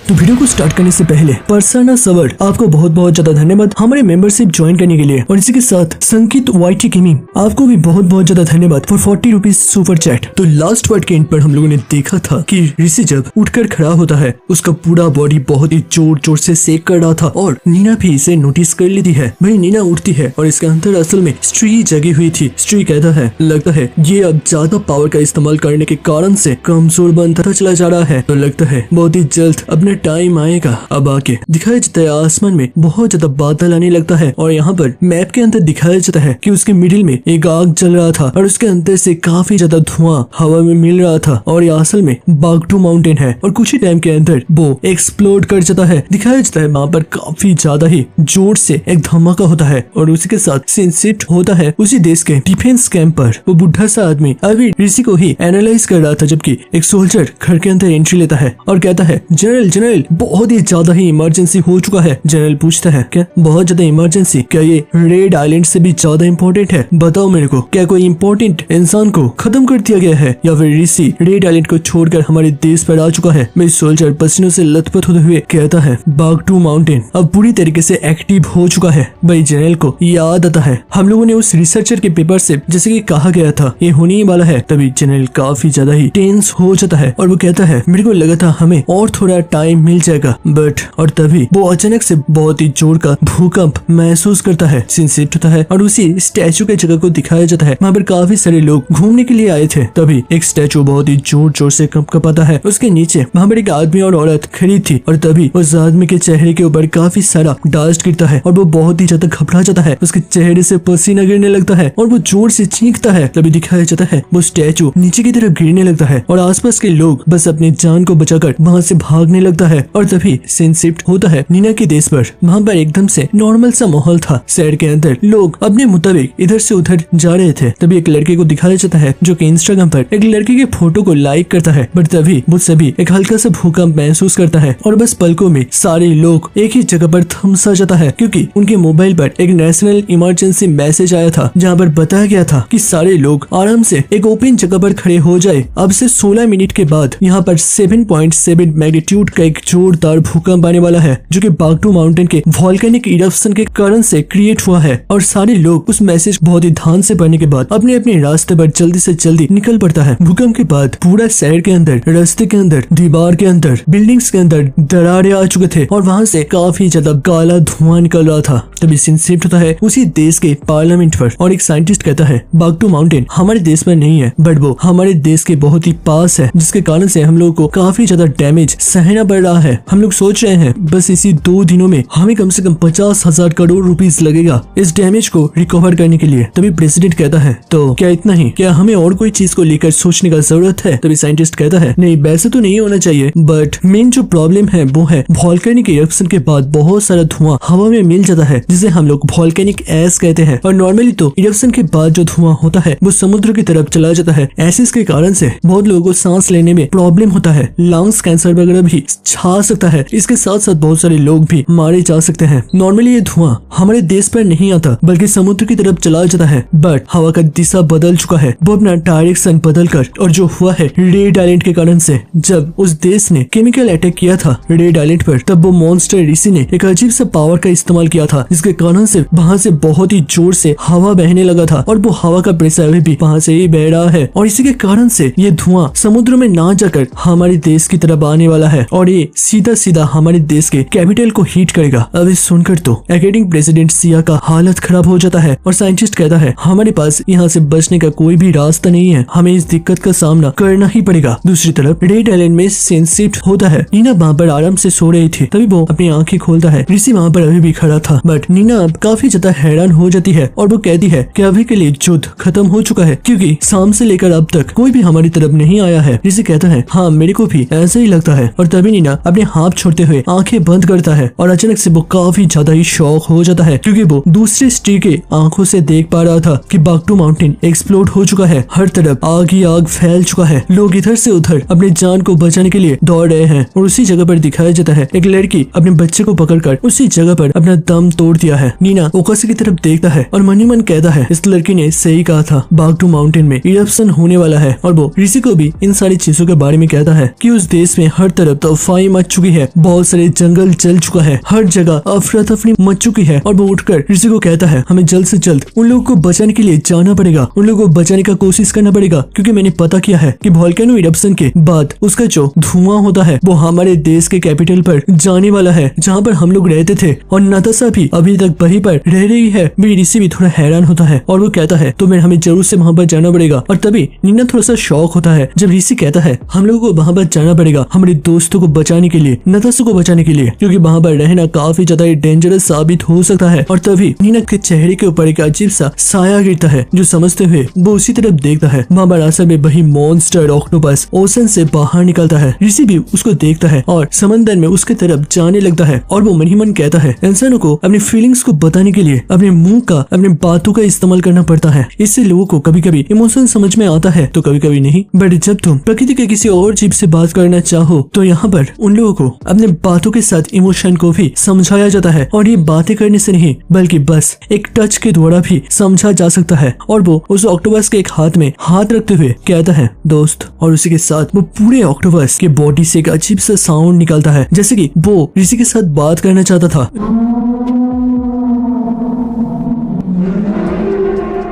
तो वीडियो को स्टार्ट करने से पहले पर्सना सर्वर आपको बहुत बहुत ज्यादा धन्यवाद हमारे मेंबरशिप ज्वाइन करने के लिए, और इसी के साथ संकित वाईटी गेमिंग आपको भी बहुत बहुत ज्यादा धन्यवाद फॉर 40 रुपीज सुपर चैट। तो लास्ट पार्ट के एंड पर हम लोगों ने देखा था कि ऋषि जब उठकर खड़ा होता है उसका पूरा बॉडी बहुत ही जोर जोर से सेक कर रहा था और नीना भी इसे नोटिस कर लेती है। वही नीना उठती है और इसके अंदर असल में स्ट्री जगी हुई थी। स्ट्री कहता है लगता है ये अब ज्यादा पावर का इस्तेमाल करने के कारण से कमजोर बनता चला जा रहा है, तो लगता है बहुत ही जल्द अपना टाइम आएगा। अब आगे दिखाया जाता है आसमान में बहुत ज्यादा बादल आने लगता है और यहाँ पर मैप के अंदर दिखाया जाता है कि उसके मिडिल में एक आग जल रहा था और उसके अंदर से काफी ज्यादा धुआं हवा में मिल रहा था और ये असल में बागटू माउंटेन है और कुछ ही टाइम के अंदर वो एक्सप्लोड कर जाता है। दिखाया जाता है वहाँ पर काफी ज्यादा ही जोर से एक धमाका होता है और उसी के साथ सीन शिफ्ट होता है उसी देश के डिफेंस कैंप पर। वो बुढ़ा सा आदमी अभी ऋषि को ही एनालाइज कर रहा था जबकि एक सोल्जर घर के अंदर एंट्री लेता है और कहता है जनरल जनरल बहुत ही ज्यादा ही इमरजेंसी हो चुका है। जनरल पूछता है क्या बहुत ज्यादा इमरजेंसी, क्या ये रेड आइलैंड से भी ज्यादा इम्पोर्टेंट है? बताओ मेरे को, क्या कोई इम्पोर्टेंट इंसान को खत्म कर दिया गया है या फिर ऋषि रेड आइलैंड को छोड़कर हमारे देश पर आ चुका है? मेरी सोल्जर पसीनों से लथपथ होते हुए कहता है बागटू माउंटेन अब पूरी तरीके से एक्टिव हो चुका है। भाई जनरल को याद आता है हम लोगों ने उस रिसर्चर के पेपर से जैसे कि कहा गया था ये होने ही वाला है। तभी जनरल काफी ज्यादा ही टेंस हो जाता है और वो कहता है मेरे को लगा था हमें और थोड़ा टाइम मिल जाएगा बट, और तभी वो अचानक से बहुत ही जोर का भूकंप महसूस करता है। सीन शिफ्ट होता है और उसी स्टैचू के जगह को दिखाया जाता है। वहाँ पर काफी सारे लोग घूमने के लिए आए थे। तभी एक स्टैचू बहुत ही जोर जोर से कंपकपाता है। उसके नीचे वहाँ पर एक आदमी और औरत खड़ी थी और तभी उस आदमी के चेहरे के ऊपर काफी सारा डस्ट गिरता है और वो बहुत ही ज्यादा घबरा जाता है। उसके चेहरे से पसीना गिरने लगता है और वो जोर से चीखता है। तभी दिखाया जाता है वो स्टैचू नीचे की तरफ गिरने लगता है और आसपास के लोग बस अपनी जान को बचाकर वहाँ से भागने लगता है। और तभी सीन शिफ्ट होता है नीना के देश पर। वहाँ पर एकदम से नॉर्मल सा माहौल था। शहर के अंदर लोग अपने मुताबिक इधर से उधर जा रहे थे। तभी एक लड़के को दिखाया जाता है जो कि इंस्टाग्राम पर एक लड़के के फोटो को लाइक करता है बट तभी वो सभी एक हल्का सा भूकंप महसूस करता है और बस पलकों में सारे लोग एक ही जगह पर थम सा जाता है क्योंकि उनके मोबाइल पर एक नेशनल इमरजेंसी मैसेज आया था जहाँ पर बताया गया था कि सारे लोग आराम से एक ओपन जगह पर खड़े हो जाए। अब से 16 मिनट के बाद यहाँ पर 7.7 मैग्नीट्यूड का एक जोरदार भूकंप आने वाला है जो कि बागटू माउंटेन के वॉल्केनिक इरप्शन के कारण से क्रिएट हुआ है। और सारे लोग उस मैसेज बहुत ही ध्यान से पढ़ने के बाद अपने अपने रास्ते पर जल्दी से जल्दी निकल पड़ता है। भूकंप के बाद पूरा शहर के अंदर, रास्ते के अंदर, दीवार के अंदर, बिल्डिंग्स के अंदर दरारें आ चुके थे और वहाँ से काफी ज्यादा काला धुआं निकल रहा था। तभी सीन शिफ्ट होता है उसी देश के पार्लियामेंट पर और एक साइंटिस्ट कहता है बागटू माउंटेन हमारे देश में नहीं है बट वो हमारे देश के बहुत ही पास है जिसके कारण से हम लोगों को काफी ज्यादा डैमेज सहना पड़ रहा है। हम लोग सोच रहे हैं बस इसी 2 दिनों में हमें कम से कम 50,000 करोड़ रुपीस लगेगा इस डैमेज को रिकवर करने के लिए। तभी प्रेसिडेंट कहता है तो क्या इतना ही, क्या हमें और कोई चीज को लेकर सोचने का जरूरत है? तभी साइंटिस्ट कहता है नहीं वैसे तो नहीं होना चाहिए बट मेन जो प्रॉब्लम है वो है वॉल्केनिक इरप्शन के बाद बहुत सारा धुआं हवा में मिल जाता है जिसे हम लोग वॉल्केनिक एश कहते हैं और नॉर्मली तो इरप्शन के बाद जो धुआं होता है वो समुद्र की तरफ चला जाता है। एसिड के कारण से बहुत लोगों को सांस लेने में प्रॉब्लम होता है, लंग्स कैंसर वगैरह भी छा सकता है। इसके साथ साथ बहुत सारे लोग भी मारे जा सकते हैं। नॉर्मली ये धुआं हमारे देश पर नहीं आता बल्कि समुद्र की तरफ चला जाता है बट हवा का दिशा बदल चुका है, वो अपना डायरेक्शन बदल कर, और जो हुआ है रेड आइलैंड के कारण से। जब उस देश ने केमिकल अटैक किया था रेड आइलैंड पर तब वो मॉन्स्टर ऋषि ने एक अजीब सा पावर का इस्तेमाल किया था जिसके कारण से वहाँ से बहुत ही जोर से हवा बहने लगा था और वो हवा का प्रेशर अभी भी वहाँ से ही बह रहा है और इसी के कारण से ये धुआं समुद्र में ना जाकर हमारे देश की तरफ आने वाला है और ये सीधा सीधा हमारे देश के कैपिटल को हीट करेगा। अब इस सुनकर तो अकेडिंग प्रेसिडेंट सिया का हालत खराब हो जाता है और साइंटिस्ट कहता है हमारे पास यहाँ से बचने का कोई भी रास्ता नहीं है, हमें इस दिक्कत का सामना करना ही पड़ेगा। दूसरी तरफ रेड आइलैंड में सीन शिफ्ट होता है। नीना वहाँ पर आराम से सो रही थी तभी वो अपनी आंखें खोलता है। ऋषि वहाँ पर अभी भी खड़ा था बट नीना अब काफी ज्यादा हैरान हो जाती है और वो कहती है कि अभी के लिए युद्ध खत्म हो चुका है क्योंकि शाम से लेकर अब तक कोई भी हमारी तरफ नहीं आया है। ऋषि कहता है हाँ मेरे को भी ऐसा ही लगता है। और तभी नीना अपने हाथ छोड़ते हुए आंखें बंद करता है और अचानक से वो काफी ज्यादा ही शॉक हो जाता है क्योंकि वो दूसरी स्त्री के आंखों से देख पा रहा था कि बागटू माउंटेन एक्सप्लोड हो चुका है। हर तरफ आग ही आग फैल चुका है। लोग इधर से उधर अपनी जान को बचाने के लिए दौड़ रहे हैं और उसी जगह पर दिखाया जाता है एक लड़की अपने बच्चे को पकड़कर उसी जगह पर अपना दम तोड़ दिया है। नीना ओकासी की तरफ देखता है और मन ही मन कहता है इस लड़की ने सही कहा था, बागटू माउंटेन में इरप्शन होने वाला है। और वो ऋषि को भी इन सारी चीजों के बारे में कहता है कि उस देश में हर तरफ तूफान तबाही मच चुकी है, बहुत सारे जंगल जल चुका है, हर जगह अफरा तफरी मच चुकी है। और वो उठकर ऋषि को कहता है हमें जल्द से जल्द उन लोगों को बचाने के लिए जाना पड़ेगा, उन लोगों को बचाने का कोशिश करना पड़ेगा, क्योंकि मैंने पता किया है कि वोल्केनो इरप्शन के बाद उसका जो धुआं होता है वो हमारे देश के कैपिटल पर जाने वाला है, जहाँ पर हम लोग रहते थे। और नताशा भी अभी तक वहीं पर रह रही है। मेरी ऋषि भी थोड़ा हैरान होता है और वो कहता है तो हमें जरूर से वहाँ पर जाना पड़ेगा। और तभी नीना थोड़ा सा शॉक होता है जब ऋषि कहता है हम लोगों को वहाँ पर जाना पड़ेगा हमारे दोस्तों को बचाने के लिए, नताशा को बचाने के लिए, क्योंकि वहाँ पर रहना काफी ज्यादा डेंजरस साबित हो सकता है। और तभी नीना के चेहरे के ऊपर एक अजीब सा साया गिरता है, जो समझते हुए वो उसी तरफ देखता है। वहाँ पर असल में वही मॉन्स्टर ऑक्टोपस ओशन से बाहर निकलता है। ऋषि भी उसको देखता है और समंदर में उसके तरफ जाने लगता है। और वो मन ही मन कहता है इंसानों को अपने फीलिंग्स को बताने के लिए अपने मुंह का, अपने बातों का इस्तेमाल करना पड़ता है। इससे लोगों को कभी कभी इमोशन समझ में आता है तो कभी कभी नहीं। बट जब तुम प्रकृति के किसी और जीव से बात करना चाहो तो यहाँ पर उन लोगों को अपने बातों के साथ इमोशन को भी समझाया जाता है। और ये बातें करने से नहीं बल्कि बस एक टच के द्वारा भी समझा जा सकता है। और वो उस ऑक्टोपस के एक हाथ में हाथ रखते हुए कहता है दोस्त। और उसी के साथ वो पूरे ऑक्टोपस के बॉडी से एक अजीब सा साउंड निकलता है, जैसे कि वो ऋषि के साथ बात करना चाहता था,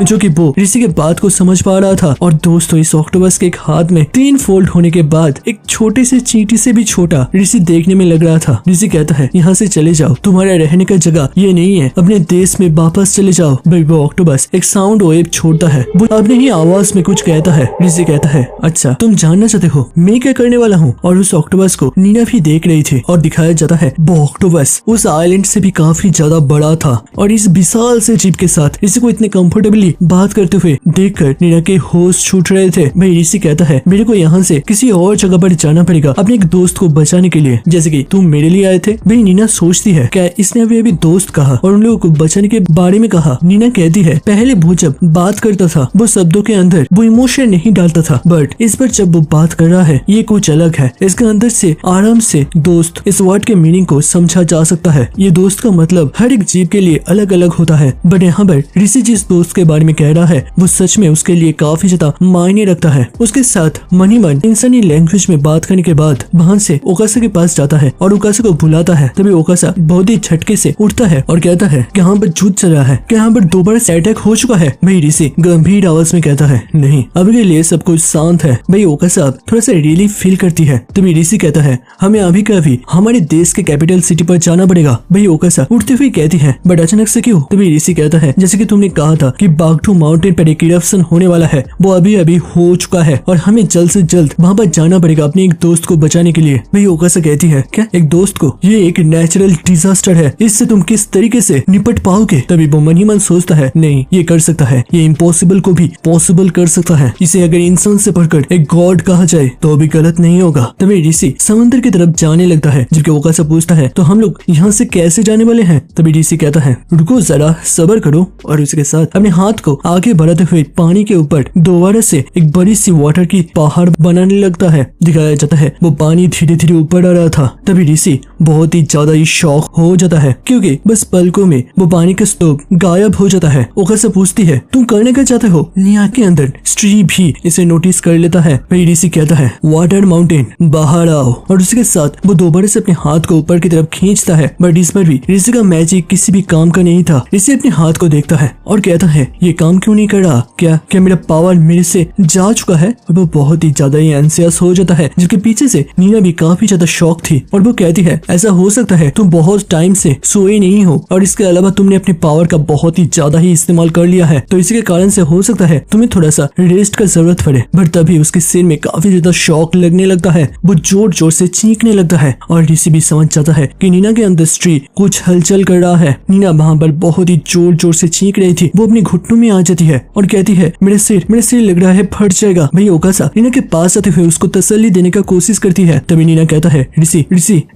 जो कि वो ऋषि के बात को समझ पा रहा था। और दोस्तों इस ऑक्टोपस के एक हाथ में 3 फोल्ड होने के बाद एक छोटे से चींटी से भी छोटा ऋषि देखने में लग रहा था। ऋषि कहता है यहाँ से चले जाओ, तुम्हारा रहने का जगह ये नहीं है, अपने देश में वापस चले जाओ। भाई वो ऑक्टोपस एक साउंड वेव छोड़ता है, वो अपने ही आवाज में कुछ कहता है। ऋषि कहता है अच्छा तुम जानना चाहते हो मैं क्या करने वाला हूँ। और उस ऑक्टोपस को नीना भी देख रही थी और दिखाया जाता है वो ऑक्टोपस उस आइलैंड से भी काफी ज्यादा बड़ा था। और इस विशाल से जीव के साथ ऋषि को इतने कंफर्टेबली बात करते हुए देखकर नीना के होश छूट रहे थे। भाई ऋषि कहता है मेरे को यहाँ से किसी और जगह पर जाना पड़ेगा अपने एक दोस्त को बचाने के लिए, जैसे कि तुम मेरे लिए आए थे। भाई नीना सोचती है क्या इसने अभी दोस्त कहा और उन लोगों को बचाने के बारे में कहा। नीना कहती है पहले वो जब बात करता था वो शब्दों के अंदर वो इमोशन नहीं डालता था, बट इस पर जब वो बात कर रहा है ये कुछ अलग है। इसके अंदर से आराम से दोस्त इस वर्ड के मीनिंग को समझा जा सकता है। ये दोस्त का मतलब हर एक जीव के लिए अलग अलग होता है, बट यहाँ पर ऋषि जिस दोस्त के बारे में कह रहा है वो सच में उसके लिए काफी ज्यादा मायने रखता है। उसके साथ मन ही मन इंसानी लैंग्वेज में बात करने के बाद वहां से ओकासा के पास जाता है और ओकासा को बुलाता है। तभी ओकासा बहुत ही झटके से उठता है और कहता है कि यहाँ पर युद्ध चल रहा है, कि यहाँ पर दोबारा से अटैक हो चुका है। भाई ऋषि गंभीर आवाज में कहता है नहीं अभी के लिए सब कुछ शांत है। भाई ओकासा थोड़ा सा रिलीफ फील करती है। तभी ऋषि कहता है हमें अभी का अभी हमारे देश के कैपिटल सिटी पर जाना पड़ेगा। भाई ओकासा उठते हुए कहती है बट अचानक से क्यों। तभी ऋषि कहता है जैसे कि तुमने कहा था कि बागडू माउंटेन पर एक इरप्शन होने वाला है, वो अभी अभी हो चुका है और हमें जल्द से जल्द वहाँ पर जाना पड़ेगा अपने एक दोस्त को बचाने के लिए। भाई ओकासा कहती है क्या एक दोस्त को, ये एक नेचुरल डिजास्टर है, इससे तुम किस तरीके से निपट पाओगे। तभी वो मन ही मन सोचता है नहीं ये कर सकता है, ये इम्पॉसिबल को भी पॉसिबल कर सकता है। इसे अगर इंसान से पढ़कर एक गॉड कहा जाए तो भी गलत नहीं होगा। तभी ऋषि समुद्र की तरफ जाने लगता है, जबकि ओकासा पूछता है तो हम लोग यहाँ से कैसे जाने वाले हैं। तभी ऋषि कहता है रुको जरा सब्र करो। और उसके साथ अपने हाथ को आगे बढ़ाते हुए पानी के ऊपर दोबारा से एक बड़ी सी वाटर की पहाड़ बनाने लगता है। दिखाया जाता है वो पानी धीरे धीरे ऊपर आ रहा था। तभी ऋषि बहुत ही ज्यादा ही शॉक हो जाता है, क्योंकि बस पलकों में वो पानी का स्तूप गायब हो जाता है। ओकासा पूछती है तुम करने क्या चाहते हो। निया के अंदर स्ट्री भी इसे नोटिस कर लेता है। भाई ऋषि कहता है वाटर माउंटेन बाहर आओ। और उसके साथ वो दोबारा से अपने हाथ को ऊपर की तरफ खींचता है, बट इस पर भी ऋषि का मैजिक किसी भी काम का नहीं था। ऋषि अपने हाथ को देखता है और कहता है ये काम क्यों नहीं कर रहा, क्या मेरा पावर मेरे से जा चुका है। और वो बहुत ही ज्यादा ही एंसियस हो जाता है, जिसके पीछे से नीना भी काफी ज्यादा शॉक थी। और वो कहती है ऐसा हो सकता है तुम बहुत टाइम से सोए नहीं हो और इसके अलावा तुमने अपने पावर का बहुत ही ज्यादा ही इस्तेमाल कर लिया है, तो इसी के कारण से हो सकता है तुम्हें थोड़ा सा रेस्ट का जरूरत पड़े। बट तभी उसके सिर में काफी ज्यादा शॉक लगने लगता है, वो जोर जोर से चीखने लगता है। और ऋषि भी समझ जाता है कि नीना के अंदर स्त्री कुछ हलचल कर रहा है। नीना वहां पर बहुत ही जोर जोर से चीख रही थी। वो अपने घुटनों में आ जाती है और कहती है मेरे सिर लग रहा है फट जाएगा। भाई ओकासा नीना के पास आते हुए उसको तसल्ली देने का कोशिश करती है। तभी नीना कहता है ऋषि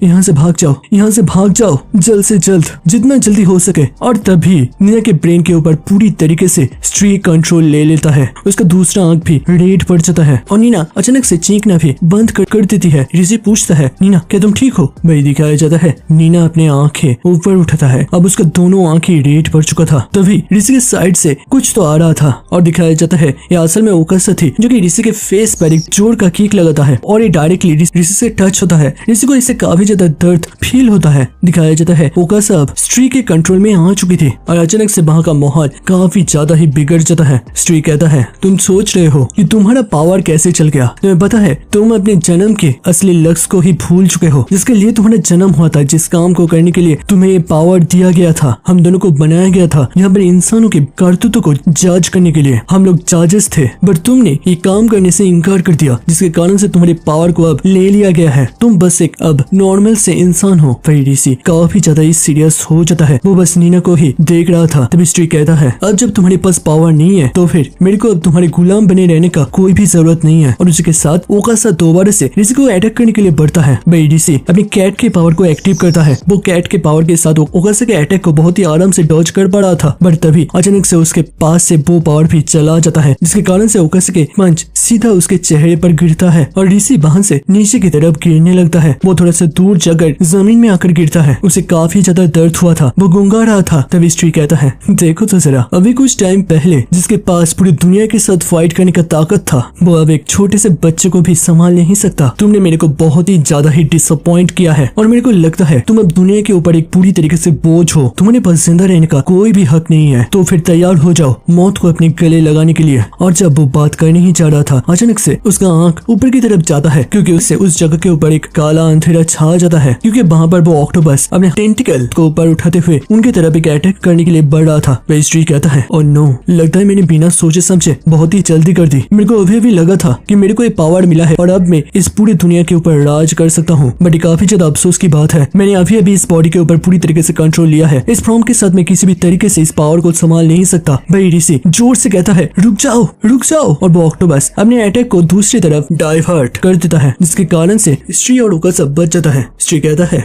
यहाँ से भाग जाओ, यहाँ से भाग जाओ जल्द से जल्द, जितना जल्दी हो सके। और तभी नीना के ब्रेन के ऊपर पूरी तरीके से स्ट्री कंट्रोल ले लेता है। उसका दूसरा आंख भी रेड पड़ जाता है और नीना अचानक से चीखना भी बंद कर देती है। ऋषि पूछता है नीना क्या तुम ठीक हो। भाई दिखाया जाता है नीना अपने आंखें ऊपर उठाता है, अब उसका दोनों आंखें रेड पड़ चुका था। तभी ऋषि के साइड से कुछ तो आ रहा था और दिखाया जाता है ये असल में ओकासा थी जो कि ऋषि के फेस पर एक जोर का किक लगाता है और ये डायरेक्टली ऋषि से टच होता है। ऋषि को इससे काफी ज्यादा दर्द फील होता है। दिखाया जाता है ओकासा अब स्त्री के कंट्रोल में आ चुकी थी और अचानक से वहाँ का माहौल काफी ज्यादा ही बिगड़ जाता है। स्त्री कहता है तुम सोच रहे हो कि तुम्हारा पावर कैसे चल गया, तुम्हें पता है तुम अपने जन्म के असली लक्ष्य को ही भूल चुके हो जिसके लिए तुम्हारा जन्म हुआ था, जिस काम को करने के लिए तुम्हें ये पावर दिया गया था। हम दोनों को बनाया गया था यहाँ पर इंसानों के करतूतों को जज करने के लिए। हम लोग जजेस थे बट तुमने ये काम करने से इनकार कर दिया जिसके कारण से तुम्हारे पावर को अब ले लिया गया है। तुम बस एक अब नॉर्मल से इंसान हो। वही ऋषि काफी ज्यादा ही सीरियस हो जाता है। वो बस नीना को ही देख रहा था। तभी स्त्री कहता है अब जब तुम्हारे पास पावर नहीं है तो फिर मेरे को अब तुम्हारे गुलाम बने रहने का कोई भी जरूरत नहीं है। और उसी के साथ ओकासा दोबारा से ऋषि को अटैक करने के लिए बढ़ता है। भाई ऋषि अपनी कैट के पावर को एक्टिव करता है। वो कैट के पावर के साथ ओकासा के अटैक को बहुत ही आराम से डॉज कर पा रहा था बट तभी अचानक से उसके पास से वो पावर भी चला जाता है जिसके कारण से ओकासा के पंच सीधा उसके चेहरे पर गिरता है और ऋषि वहां से नीचे की तरफ गिरने लगता है। वो थोड़ा सा दूर जाकर जमीन में आकर गिरता है। उसे काफी ज्यादा दर्द हुआ था, वो गुंगा रहा था। तभी स्त्री कहता है देखो तो जरा, अभी कुछ टाइम पहले जिसके पास पूरी दुनिया के साथ फाइट करने का ताकत था वो अब एक छोटे से बच्चे को भी संभाल नहीं सकता। तुमने मेरे को बहुत ही ज्यादा ही डिसअपॉइंट किया है और मेरे को लगता है तुम अब दुनिया के ऊपर एक पूरी तरीके से बोझ हो। तुम्हारे पास जिंदा रहने का कोई भी हक नहीं है। तो फिर तैयार हो जाओ मौत को अपने गले लगाने के लिए। और जब वो बात करने ही जा रहा था अचानक से उसका आंख ऊपर की तरफ जाता है क्योंकि उससे उस जगह के ऊपर एक काला अंधेरा छा जाता है क्योंकि वहाँ पर वो ऑक्टोपस अपने टेंटिकल को ऊपर उठाते हुए उनके तरफ एक अटैक करने के लिए बढ़ रहा था। पेस्ट्री कहता है और नो, लगता है मैंने बिना सोचे समझे बहुत ही जल्दी कर दी। मेरे को अभी भी लगा था कि मेरे को ये पावर मिला है और अब मैं इस पूरी दुनिया के ऊपर राज कर सकता हूँ। बट ये काफी ज्यादा अफसोस की बात है, मैंने अभी इस बॉडी के ऊपर पूरी तरीके से कंट्रोल लिया है। इस फॉर्म के साथ मैं किसी भी तरीके से इस पावर को संभाल नहीं सकता। भाई ऋषि जोर से कहता है रुक जाओ रुक जाओ और वो ऑक्टोपस अपने अटैक को दूसरी तरफ डाइवर्ट कर देता है जिसके कारण से स्त्री और ओकासा बच जाता है। स्त्री कहता है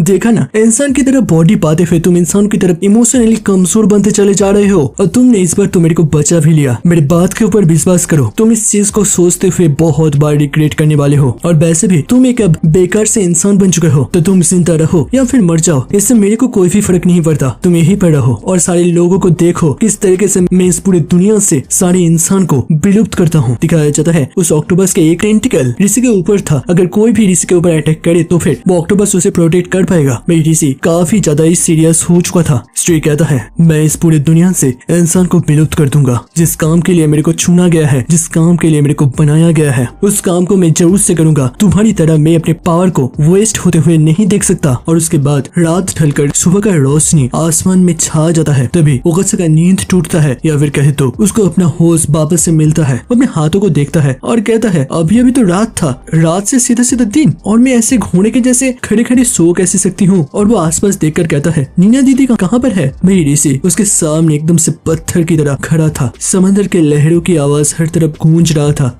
देखा ना, इंसान की तरफ बॉडी पाते हुए तुम इंसान की तरफ इमोशनली कमजोर बनते चले जा रहे हो और तुमने इस बार तो मेरे को बचा भी लिया। मेरे बात के ऊपर विश्वास करो, तुम इस चीज को सोचते हुए बहुत बार रिग्रेट करने वाले हो और वैसे भी तुम एक अब बेकार से इंसान बन चुके हो। तो तुम जिंदा रहो या फिर मर जाओ, इससे मेरे को कोई भी फर्क नहीं पड़ता। तुम यहीं पर रहो और सारे लोगों को देखो किस तरीके से मैं इस पूरी दुनिया से सारे इंसान को विलुप्त करता हूँ। दिखाया जाता है उस ऑक्टोपस के एक टेंटिकल ऋषि के ऊपर था। अगर कोई भी ऋषि के ऊपर अटैक करे तो फिर वो ऑक्टोपस उसे प्रोटेक्ट कर पाएगा। मैं ऋषि काफी ज्यादा ही सीरियस हो चुका था। स्त्री कहता है मैं इस पूरी दुनिया से इंसान को विलुप्त कर दूंगा। जिस काम के लिए मेरे को चुना गया है, जिस काम के लिए मेरे को बनाया गया है, उस काम को मैं जरूर से करूंगा। तुम्हारी तरह मैं अपने पावर को वेस्ट होते हुए नहीं देख सकता। और उसके बाद रात ढलकर सुबह का रोशनी आसमान में छा जाता है। तभी ओकासा का नींद टूटता है या फिर कहे तो उसको अपना होश वापस से मिलता है। वो अपने हाथों को देखता है और कहता है अभी तो रात था, रात से सीधा सीधा दिन और मैं ऐसे घोड़े के जैसे खड़े खड़े सो कैसे सकती हूँ। और वो आसपास देखकर कहता है नीना दीदी कहाँ पर है। मेरी ऋषि उसके सामने एकदम से पत्थर की तरह खड़ा था। समंदर के लहरों की आवाज हर तरफ गूंज रहा था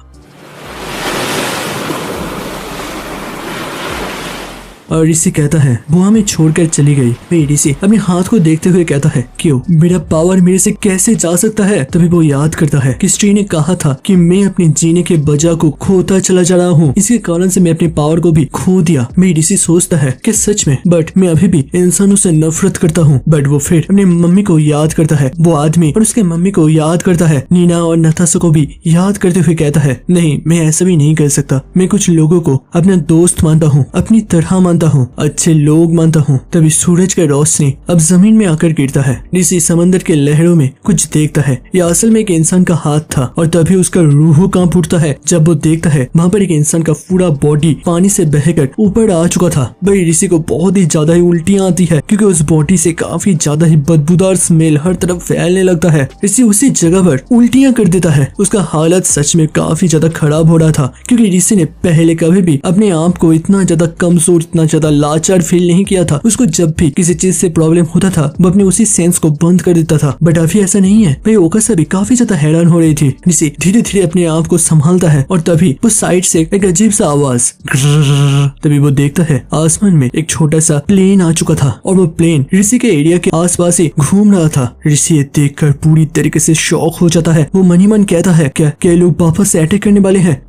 और ऋषि कहता है वो हमें छोड़कर चली गई। वे ऋषि अपने हाथ को देखते हुए कहता है क्यों, मेरा पावर मेरे से कैसे जा सकता है। तभी वो याद करता है कि स्त्री ने कहा था कि मैं अपने जीने के वजह को खोता चला जा रहा हूँ, इसके कारण से मैं अपने पावर को भी खो दिया। मैं ऋषि सोचता है कि सच में बट मैं अभी भी इंसानों से नफरत करता हूँ। बट वो फिर अपनी मम्मी को याद करता है, वो आदमी और उसके मम्मी को याद करता है, नीना और नताशा को भी याद करते हुए कहता है नहीं, मैं ऐसा भी नहीं कर सकता। मैं कुछ लोगों को अपना दोस्त मानता हूँ, अपनी तरह मानता हूँ, अच्छे लोग मानता हूँ। तभी सूरज का रोशनी अब जमीन में आकर गिरता है। ऋषि समंदर के लहरों में कुछ देखता है। यह असल में एक इंसान का हाथ था और तभी उसका रूह कांप उठता है जब वो देखता है वहाँ पर एक इंसान का पूरा बॉडी पानी से बहकर ऊपर आ चुका था। भाई ऋषि को बहुत ही ज्यादा ही उल्टियां आती है क्योंकि उस बॉडी से काफी ज्यादा ही बदबूदार स्मेल हर तरफ फैलने लगता है। ऋषि उसी जगह पर उल्टियां कर देता है। उसका हालत सच में काफी ज्यादा खराब हो रहा था क्योंकि ऋषि ने पहले कभी भी अपने आप को इतना ज्यादा कमजोर, इतना ज्यादा लाचार फील नहीं किया था। उसको जब भी किसी चीज से प्रॉब्लम होता था वो अपने उसी सेंस को बंद कर देता था। बट अभी ऐसा नहीं है। भाई ओकासा भी काफी ज्यादा हैरान हो रही थी। ऋषि धीरे धीरे अपने आप को संभालता है और तभी उस साइड से एक अजीब सा आवाज, तभी वो देखता है आसमान में एक छोटा सा प्लेन आ चुका था और वो प्लेन ऋषि के एरिया के आसपास ही घूम रहा था। ऋषि ये देखकर पूरी तरीके से शॉक हो जाता है। वो मन ही मन कहता है क्या लोग वापस से अटैक करने वाले हैं।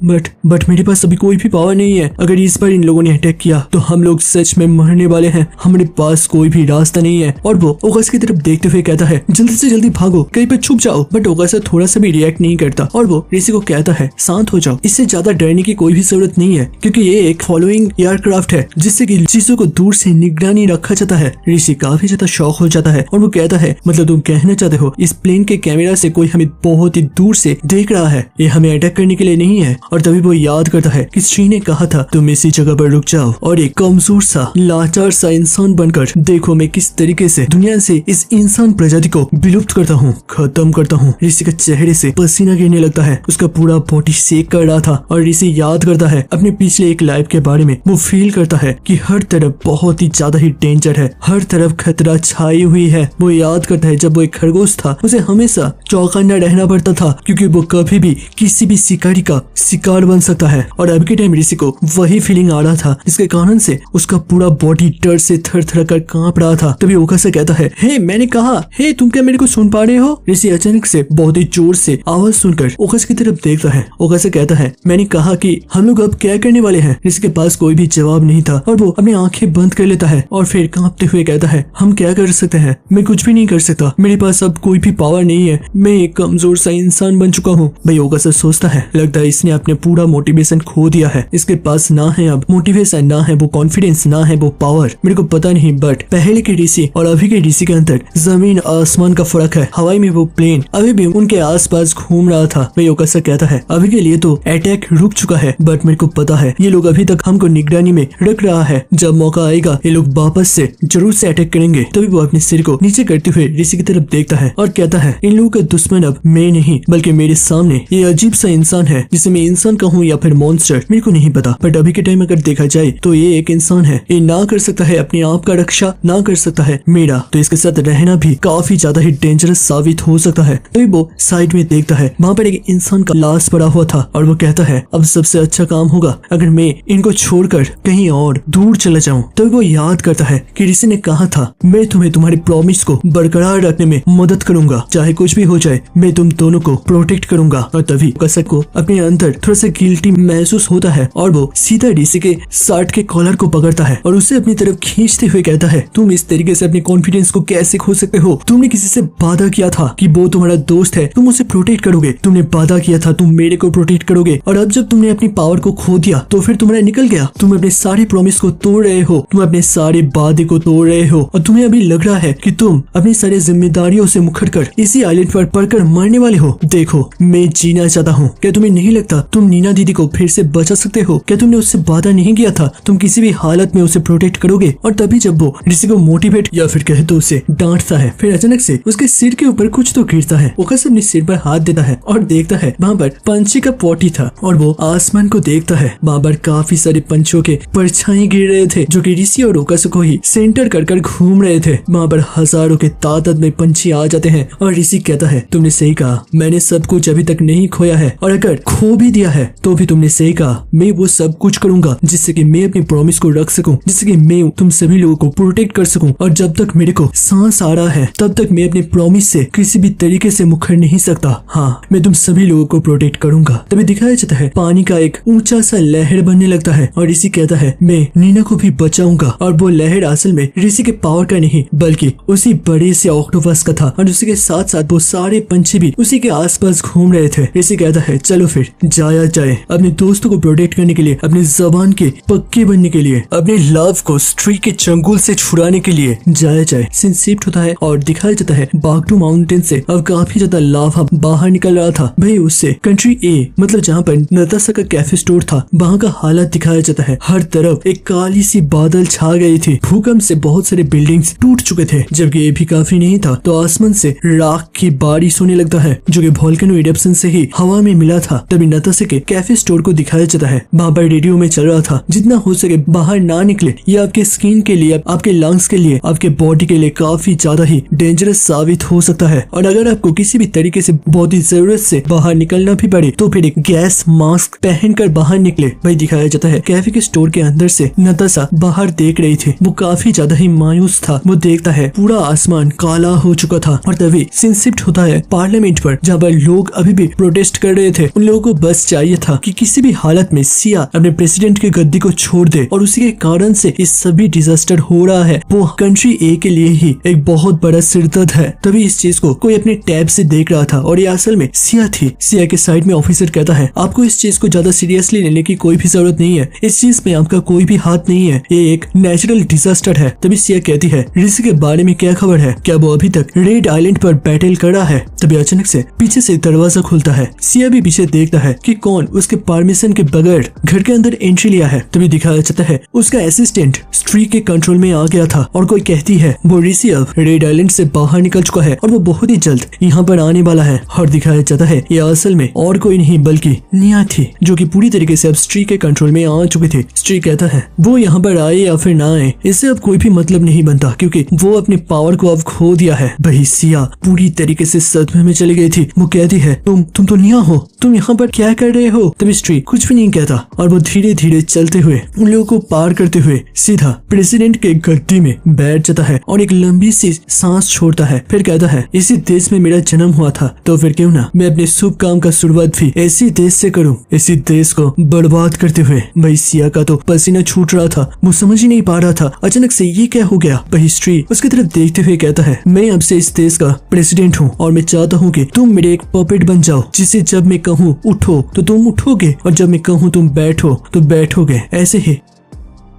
बट मेरे पास अभी कोई भी पावर नहीं है। अगर इस बार इन लोगों ने अटैक किया तो हम लोग लोग सच में मरने वाले हैं, हमारे पास कोई भी रास्ता नहीं है। और वो ओकासा की तरफ देखते हुए कहता है जल्दी से जल्दी भागो, कहीं पे छुप जाओ। बट ओकासा थोड़ा सा भी रिएक्ट नहीं करता और वो ऋषि को कहता है शांत हो जाओ, इससे ज्यादा डरने की कोई भी जरूरत नहीं है, क्योंकि ये एक फॉलोइंग एयरक्राफ्ट है जिससे कि चीजों को दूर से निगरानी रखा जाता है। ऋषि काफी ज्यादा शौक हो जाता है और वो कहता है मतलब तुम कहना चाहते हो इस प्लेन के कैमरा से कोई हमें बहुत ही दूर से देख रहा है, ये हमें अटैक करने के लिए नहीं है। और तभी वो याद करता है कि श्री ने कहा था तुम इसी जगह पर रुक जाओ और एक कमजोर सा लाचार सा इंसान बनकर देखो मैं किस तरीके से दुनिया से इस इंसान प्रजाति को विलुप्त करता हूँ, खत्म करता हूँ। ऋषि के चेहरे से पसीना गिरने लगता है, उसका पूरा बॉडी शेक कर रहा था और ऋषि याद करता है अपने पिछले एक लाइफ के बारे में। वो फील करता है कि हर तरफ बहुत ही ज्यादा ही डेंजर है, हर तरफ खतरा छाई हुई है। वो याद करता है जब वो एक खरगोश था उसे हमेशा चौकन्ना रहना पड़ता था, क्योंकि वो कभी भी किसी भी शिकारी का शिकार बन सकता है। और अभी के टाइम ऋषि को वही फीलिंग आ रहा था, जिसके कारण से उसका पूरा बॉडी डर से थर-थर कर कांप रहा था। तभी ओकासा कहता है हे मैंने कहा हे तुम क्या मेरे को सुन पा रहे हो? ऋषि अचानक से बहुत ही जोर से आवाज सुनकर ओकासा की तरफ देखता है। ओकासा कहता है मैंने कहा कि हम लोग अब क्या करने वाले हैं? ऋषि के पास कोई भी जवाब नहीं था और वो अपनी आंखें बंद कर लेता है और फिर कांपते हुए कहता है हम क्या कर सकते हैं? मैं कुछ भी नहीं कर सकता, मेरे पास अब कोई भी पावर नहीं है, मैं एक कमजोर सा इंसान बन चुका हूँ। भाई ओकासा सोचता है लगता है इसने अपने पूरा मोटिवेशन खो दिया है, इसके पास ना है अब मोटिवेशन, ना है वो कॉन्फिडेंस, ना है वो पावर। मेरे को पता नहीं बट पहले के ऋषि और अभी के ऋषि के अंदर जमीन आसमान का फर्क है। हवाई में वो प्लेन अभी भी उनके आसपास घूम रहा था। भाई ओकासा कहता है अभी के लिए तो अटैक रुक चुका है, बट मेरे को पता है ये लोग अभी तक हमको निगरानी में रख रहा है, जब मौका आएगा ये लोग वापस से जरूर से अटैक करेंगे। तभी वो अपने सिर को नीचे करते हुए ऋषि की तरफ देखता है और कहता है इन लोगों का दुश्मन अब मैं नहीं बल्कि मेरे सामने ये अजीब सा इंसान है, जिसे मैं इंसान कहूँ या फिर मॉन्स्टर मेरे को नहीं पता, बट अभी के टाइम अगर देखा जाए तो ये एक इंसान है। ये ना कर सकता है अपने आप का रक्षा, ना कर सकता है मेरा, तो इसके साथ रहना भी काफी ज्यादा ही डेंजरस साबित हो सकता है। तभी वो साइड में देखता है, वहाँ पर एक इंसान का लाश पड़ा हुआ था और वो कहता है अब सबसे अच्छा काम होगा अगर मैं इनको छोड़कर कहीं और दूर चला जाऊं। तभी वो याद करता है कि ऋषि ने कहा था मैं तुम्हें तुम्हारे प्रॉमिस को बरकरार रखने में मदद करूंगा, चाहे कुछ भी हो जाए मैं तुम दोनों को प्रोटेक्ट करूंगा। और तभी ओकासा को अपने अंदर थोड़ा सा गिल्टी महसूस होता है और वो सीधा ऋषि के शर्ट के कॉलर को पकड़ता है और उसे अपनी तरफ खींचते हुए कहता है तुम इस तरीके से अपने कॉन्फिडेंस को कैसे खो सकते हो? तुमने किसी से वादा किया था कि वो तुम्हारा दोस्त है, तुम उसे प्रोटेक्ट करोगे, तुमने वादा किया था तुम मेरे को प्रोटेक्ट करोगे, और अब जब तुमने अपनी पावर को खो दिया तो फिर तुम्हारा निकल गया। तुम अपने सारे प्रॉमिस को तोड़ रहे हो, तुम अपने सारे वादे को तोड़ रहे हो और तुम्हें अभी लग रहा है कि तुम अपनी सारी जिम्मेदारियों से मुखरकर इसी आइलैंड पर पड़कर मरने वाले हो। देखो मैं जीना चाहता हूँ, क्या तुम्हें नहीं लगता तुम नीना दीदी को फिर से बचा सकते हो? क्या तुमने उससे वादा नहीं किया था तुम किसी भी हालत में उसे प्रोटेक्ट करोगे? और तभी जब वो ऋषि को मोटिवेट या फिर कहे तो उसे डांटता है, फिर अचानक से उसके सिर के ऊपर कुछ तो गिरता है। ओकासा अपने सिर पर हाथ देता है और देखता है वहाँ पर पंछी का पोटी था और वो आसमान को देखता है। वहाँ पर काफी सारे पंछियों के परछाई गिर रहे थे जो कि ऋषि और ओकासा को ही सेंटर कर घूम रहे थे। वहाँ पर हजारों के तादाद में पंछी आ जाते हैं और ऋषि कहता है तुमने सही कहा, मैंने सब कुछ अभी तक नहीं खोया है और अगर खो भी दिया है तो भी तुमने सही कहा, मैं वो सब कुछ करूंगा जिससे कि मैं अपनी प्रॉमिस को रख सकूं, जिससे कि मैं तुम सभी लोगों को प्रोटेक्ट कर सकूं। और जब तक मेरे को सांस आ रहा है तब तक मैं अपने प्रॉमिस से किसी भी तरीके से मुकर नहीं सकता। हाँ मैं तुम सभी लोगों को प्रोटेक्ट करूंगा। तभी दिखाया जाता है पानी का एक ऊंचा सा लहर बनने लगता है और ऋषि कहता है मैं नीना को भी बचाऊंगा। और वो लहर असल में ऋषि के पावर का नहीं बल्कि उसी बड़े से ऑक्टोपस का था और उसी के साथ साथ वो सारे पंछी भी उसी के आसपास घूम रहे थे। ऋषि कहता है चलो फिर जाया जाए, अपने दोस्तों को प्रोटेक्ट करने के लिए, अपने जबान के पक्के बनने के लिए, अपने लव को स्ट्री के चंगुल से छुड़ाने के लिए जाया जाए। सीन शिफ्ट होता है और दिखाया जाता है बागडू माउंटेन से अब काफी ज्यादा लावा बाहर निकल रहा था। भाई उससे कंट्री ए मतलब जहाँ पर नताशा का कैफे स्टोर था वहाँ का हालत दिखाया जाता है। हर तरफ एक काली सी बादल छा गई थी, भूकंप से बहुत सारे बिल्डिंग्स टूट चुके थे। जबकि ये भी काफी नहीं था तो आसमान से राख की बारिश होने लगता है जो कि वोल्केनो इरप्शन से ही हवा में मिला था। तभी नताशा के कैफे स्टोर को दिखाया जाता है, वहाँ पर रेडियो में चल रहा था जितना हो सके बाहर ना निकले, ये आपके स्किन के लिए, आपके लंग्स के लिए, आपके बॉडी के लिए काफी ज्यादा ही डेंजरस साबित हो सकता है। और अगर आपको किसी भी तरीके से बहुत ही जरूरत से बाहर निकलना भी पड़े तो फिर एक गैस मास्क पहनकर बाहर निकले। भाई दिखाया जाता है कैफे के स्टोर के अंदर से नताशा बाहर देख रही थी, वो काफी ज्यादा ही मायूस था। वो देखता है पूरा आसमान काला हो चुका था और तभी सीन शिफ्ट होता है पार्लियामेंट पर जहाँ पर लोग अभी भी प्रोटेस्ट कर रहे थे। उन लोगों को बस चाहिए था कि किसी भी हालत में सिया अपने प्रेसिडेंट के गद्दी को छोड़ दे और उसी के कारण से इस सभी डिजास्टर हो रहा है वो कंट्री ए के लिए ही एक बहुत बड़ा सिरदर्द है। तभी इस चीज को कोई अपने टैब से देख रहा था और ये असल में सिया थी। सिया के साइड में ऑफिसर कहता है आपको इस चीज को ज्यादा सीरियसली लेने की कोई भी जरूरत नहीं है, इस चीज में आपका कोई भी हाथ नहीं है, ये एक नेचुरल डिजास्टर है। तभी सिया कहती है ऋषि के बारे में क्या खबर है, क्या वो अभी तक रेड आइलैंड पर बैटल कर रहा है। तभी अचानक से पीछे से दरवाजा खुलता है। सिया भी पीछे देखता है कि कौन उसके परमिशन के बगैर घर के अंदर एंट्री लिया है। तभी दिखाया जाता है उसका असिस्टेंट स्ट्री के कंट्रोल में आ गया था और कोई कहती है वो ऋषि अब रेड आइलैंड से बाहर निकल चुका है और वो बहुत ही जल्द यहाँ पर आने वाला है। और दिखाया जाता है ये असल में और कोई नहीं बल्कि निया थी जो कि पूरी तरीके से अब स्ट्री के कंट्रोल में आ चुके थे। स्ट्री कहता है वो यहाँ पर आए या फिर ना आए इससे अब कोई भी मतलब नहीं बनता क्योंकि वो अपने पावर को अब खो दिया है। वही सिया पूरी तरीके से सदमे में चली गई थी। वो कहती है तुम तो निया हो, तुम यहाँ पर क्या कर रहे हो। तभी स्ट्री कुछ भी नहीं कहता और वो धीरे धीरे चलते हुए उन लोगों को पार करते हुए सीधा प्रेसिडेंट के गद्दी में बैठ जाता है और एक लंबी सी सांस छोड़ता है। फिर कहता है इसी देश में मेरा जन्म हुआ था तो फिर क्यों ना मैं अपने शुभ काम का शुरुआत भी इसी देश से करूं, इसी देश को बर्बाद करते हुए। भाई सिया का तो पसीना छूट रहा था, वो समझ ही नहीं पा रहा था अचानक से ये क्या हो गया। भाई स्ट्री उसकी तरफ देखते हुए कहता है मैं अब से इस देश का प्रेसिडेंट हूँ और मैं चाहता हूँ कि तुम मेरे एक पपेट बन जाओ जिसे जब मैं कहूँ उठो तो तुम उठोगे और जब मैं कहूँ तुम बैठो तो बैठोगे। ऐसे ही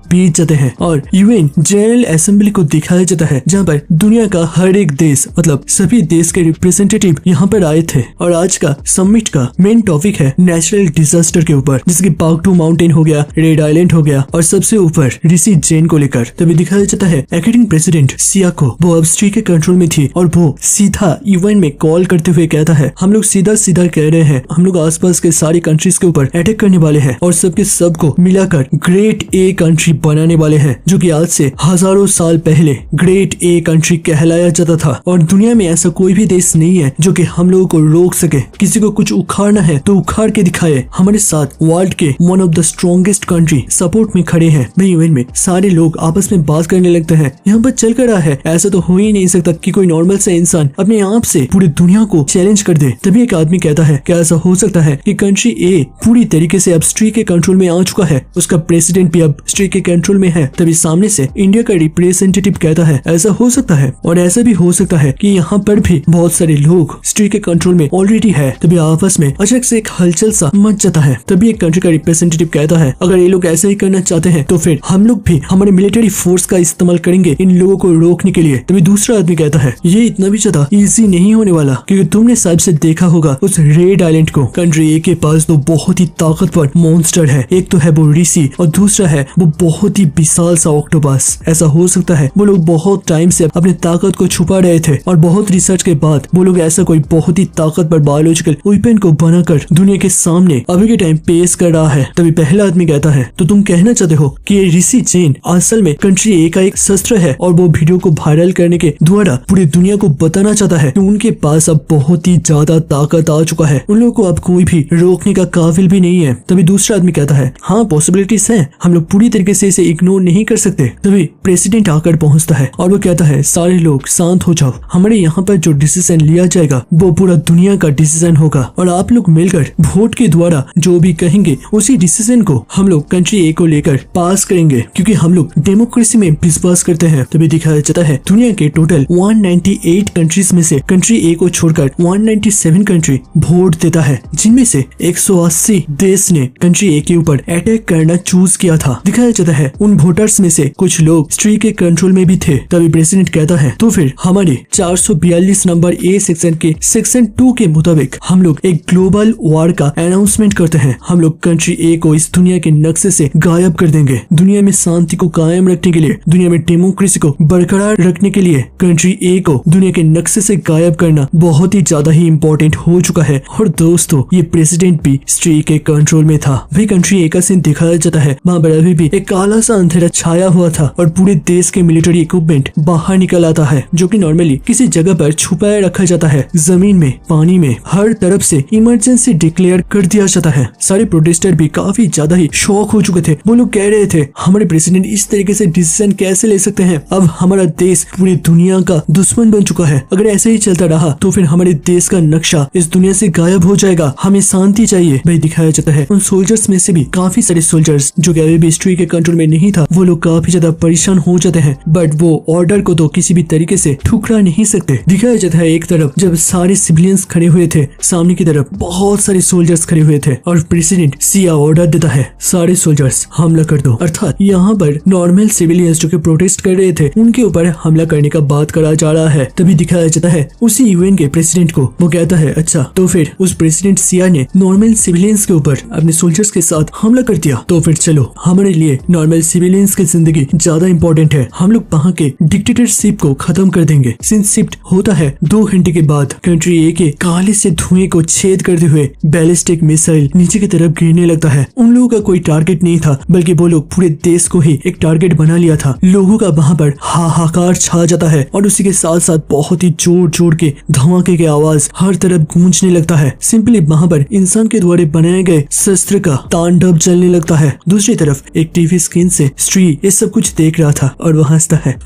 बीत जाते हैं और यूएन जनरल असेंबली को दिखाया जाता है जहाँ पर दुनिया का हर एक देश मतलब सभी देश के रिप्रेजेंटेटिव यहाँ पर आए थे। और आज का समिट का मेन टॉपिक है नेचुरल डिजास्टर के ऊपर जिसके पाक्टू माउंटेन हो गया, रेड आइलैंड हो गया और सबसे ऊपर ऋषि जैन को लेकर। तभी दिखाया जाता है एक्टिंग प्रेसिडेंट सिया को वो अब स्ट्री के कंट्रोल में थी और वो सीधा यूएन में कॉल करते हुए कहता है हम लोग सीधा सीधा कह रहे हैं हम लोग आसपास के सारी कंट्रीज के ऊपर अटैक करने वाले हैं और सबके सबको मिलाकर ग्रेट ए कंट्री बनाने वाले हैं जो कि आज से हजारों साल पहले ग्रेट ए कंट्री कहलाया जाता था। और दुनिया में ऐसा कोई भी देश नहीं है जो कि हम लोगों को रोक सके। किसी को कुछ उखाड़ना है तो उखाड़ के दिखाए। हमारे साथ वर्ल्ड के one of the strongest country support में खड़े हैं। यूएन में सारे लोग आपस में बात करने लगते हैं यहाँ पर चल कर रहा है। ऐसा तो हो ही नहीं सकता कि कोई नॉर्मल सा इंसान अपने आप से पूरी दुनिया को चैलेंज कर दे। तभी एक आदमी कहता है क्या ऐसा हो सकता है कि कंट्री ए पूरी तरीके से अब स्ट्री के कंट्रोल में आ चुका है, उसका प्रेसिडेंट भी अब स्ट्री के कंट्रोल में है। तभी सामने से इंडिया का रिप्रेजेंटेटिव कहता है ऐसा हो सकता है और ऐसा भी हो सकता है कि यहाँ पर भी बहुत सारे लोग स्ट्री के कंट्रोल में ऑलरेडी है। तभी आपस में अचानक से एक हलचल सा मच जाता है। तभी एक कंट्री का रिप्रेजेंटेटिव कहता है अगर ये लोग ऐसा ही करना चाहते हैं तो फिर हम लोग भी हमारे मिलिट्री फोर्स का इस्तेमाल करेंगे इन लोगों को रोकने के लिए। तभी दूसरा आदमी कहता है ये इतना भी ज्यादा इजी नहीं होने वाला क्योंकि तुमने शायद से देखा होगा उस रेड आइलैंड को। कंट्री ए के पास तो बहुत ही ताकतवर मॉन्स्टर है, एक तो है वो ऋषि और दूसरा है वो बहुत ही विशाल सा ऑक्टोपस। ऐसा हो सकता है वो लोग बहुत टाइम से अपनी ताकत को छुपा रहे थे और बहुत रिसर्च के बाद वो लोग ऐसा कोई बहुत ही ताकतवर बायोलॉजिकल वेपन को बनाकर दुनिया के सामने अभी के टाइम पेश कर रहा है। तभी पहला आदमी कहता है तो तुम कहना चाहते हो कि ये ऋषि जैन असल में कंट्री ए का एक शस्त्र है और वो वीडियो को वायरल करने के द्वारा पूरी दुनिया को बताना चाहता है कि उनके पास अब बहुत ही ज्यादा ताकत आ चुका है, उन लोगों को अब कोई भी रोकने का काबिल भी नहीं है। तभी दूसरा आदमी कहता है हाँ पॉसिबिलिटीज है, हम लोग पूरी तरीके से इसे इग्नोर नहीं कर सकते। तभी प्रेसिडेंट आकर पहुंचता है और वो कहता है सारे लोग शांत हो जाओ, हमारे यहाँ पर जो डिसीजन लिया जाएगा वो पूरा दुनिया का डिसीजन होगा और आप लोग मिलकर वोट के द्वारा जो भी कहेंगे उसी डिसीजन को हम लोग कंट्री ए को लेकर पास करेंगे क्योंकि हम लोग डेमोक्रेसी में विश्वास करते हैं। तभी दिखाया जाता है दुनिया के टोटल 198 कंट्रीज में से कंट्री ए को छोड़कर 197 कंट्री वोट देता है जिनमें से 180 देश ने कंट्री ए के ऊपर अटैक करना चूज किया था। दिखाया जाता है उन वोटर्स में से कुछ लोग स्ट्री के कंट्रोल में भी थे। तभी प्रेसिडेंट कहता है तो फिर हमारे 442 नंबर ए सेक्शन के सेक्शन 2 के मुताबिक हम लोग एक ग्लोबल वॉर का अनाउंसमेंट करते हैं। हम लोग कंट्री ए को इस दुनिया के नक्शे से गायब कर देंगे। दुनिया में शांति को कायम रखने के लिए, दुनिया में डेमोक्रेसी को बरकरार रखने के लिए कंट्री ए को दुनिया के नक्शे से गायब करना बहुत ही ज्यादा ही इम्पोर्टेंट हो चुका है। और दोस्तों ये प्रेसिडेंट भी स्ट्री के कंट्रोल में था। वही कंट्री ए का सीन दिखाया जाता है, वहाँ पर अभी भी एक काला सा अंधेरा छाया हुआ था और पूरे देश के मिलिट्री इक्विपमेंट बाहर निकल आता है जो कि नॉर्मली किसी जगह पर छुपाए रखा जाता है। जमीन में, पानी में, हर तरफ से इमरजेंसी डिक्लेयर कर दिया जाता है। सारे प्रोटेस्टर भी काफी ज्यादा ही शॉक हो चुके थे। वो लोग कह रहे थे हमारे प्रेसिडेंट इस तरीके से डिसीजन कैसे ले सकते हैं, अब हमारा देश पूरी दुनिया का दुश्मन बन चुका है, अगर ऐसे ही चलता रहा तो फिर हमारे देश का नक्शा इस दुनिया से गायब हो जाएगा, हमें शांति चाहिए। भाई दिखाया जाता है उन सोल्जर्स में से भी काफी सारे सोल्जर्स जो कि अभी भी स्ट्री के कंट्रोल कंट्रोल में नहीं था। वो लोग काफी ज्यादा परेशान हो जाते हैं, बट वो ऑर्डर को तो किसी भी तरीके से ठुकरा नहीं सकते। दिखाया जाता है एक तरफ जब सारे सिविलियंस खड़े हुए थे, सामने की तरफ बहुत सारे सोल्जर्स खड़े हुए थे और प्रेसिडेंट सिया ऑर्डर देता है सारे सोल्जर्स हमला कर दो। अर्थात यहाँ पर नॉर्मल सिविलियंस जो कि प्रोटेस्ट कर रहे थे उनके ऊपर हमला करने का बात करा जा रहा है। तभी दिखाया जाता है उसी यूएन के प्रेसिडेंट को। वो कहता है अच्छा तो फिर उस प्रेसिडेंट सिया ने नॉर्मल सिविलियंस के ऊपर अपने सोल्जर्स के साथ हमला कर दिया, तो फिर चलो हमारे लिए नॉर्मल सिविलियंस की जिंदगी ज्यादा इंपॉर्टेंट है। हम लोग वहाँ के डिक्टेटरशिप को खत्म कर देंगे। सीन शिफ्ट होता है 2 घंटे के बाद। कंट्री ए के काले से धुएं को छेद करते हुए बैलिस्टिक मिसाइल नीचे की तरफ गिरने लगता है। उन लोगों का कोई टारगेट नहीं था, बल्कि वो लोग पूरे देश को ही एक टारगेट बना लिया था। लोगों का वहाँ पर हाहाकार छा जाता है और उसी के साथ साथ बहुत ही जोर जोर के धमाके की आवाज हर तरफ गूंजने लगता है। सिंपली वहाँ पर इंसान के द्वारा बनाए गए शस्त्र का तांडव चलने लगता है। दूसरी तरफ एक टीवी स्क्रीन से स्ट्री ये सब कुछ देख रहा था और वो हंसता है।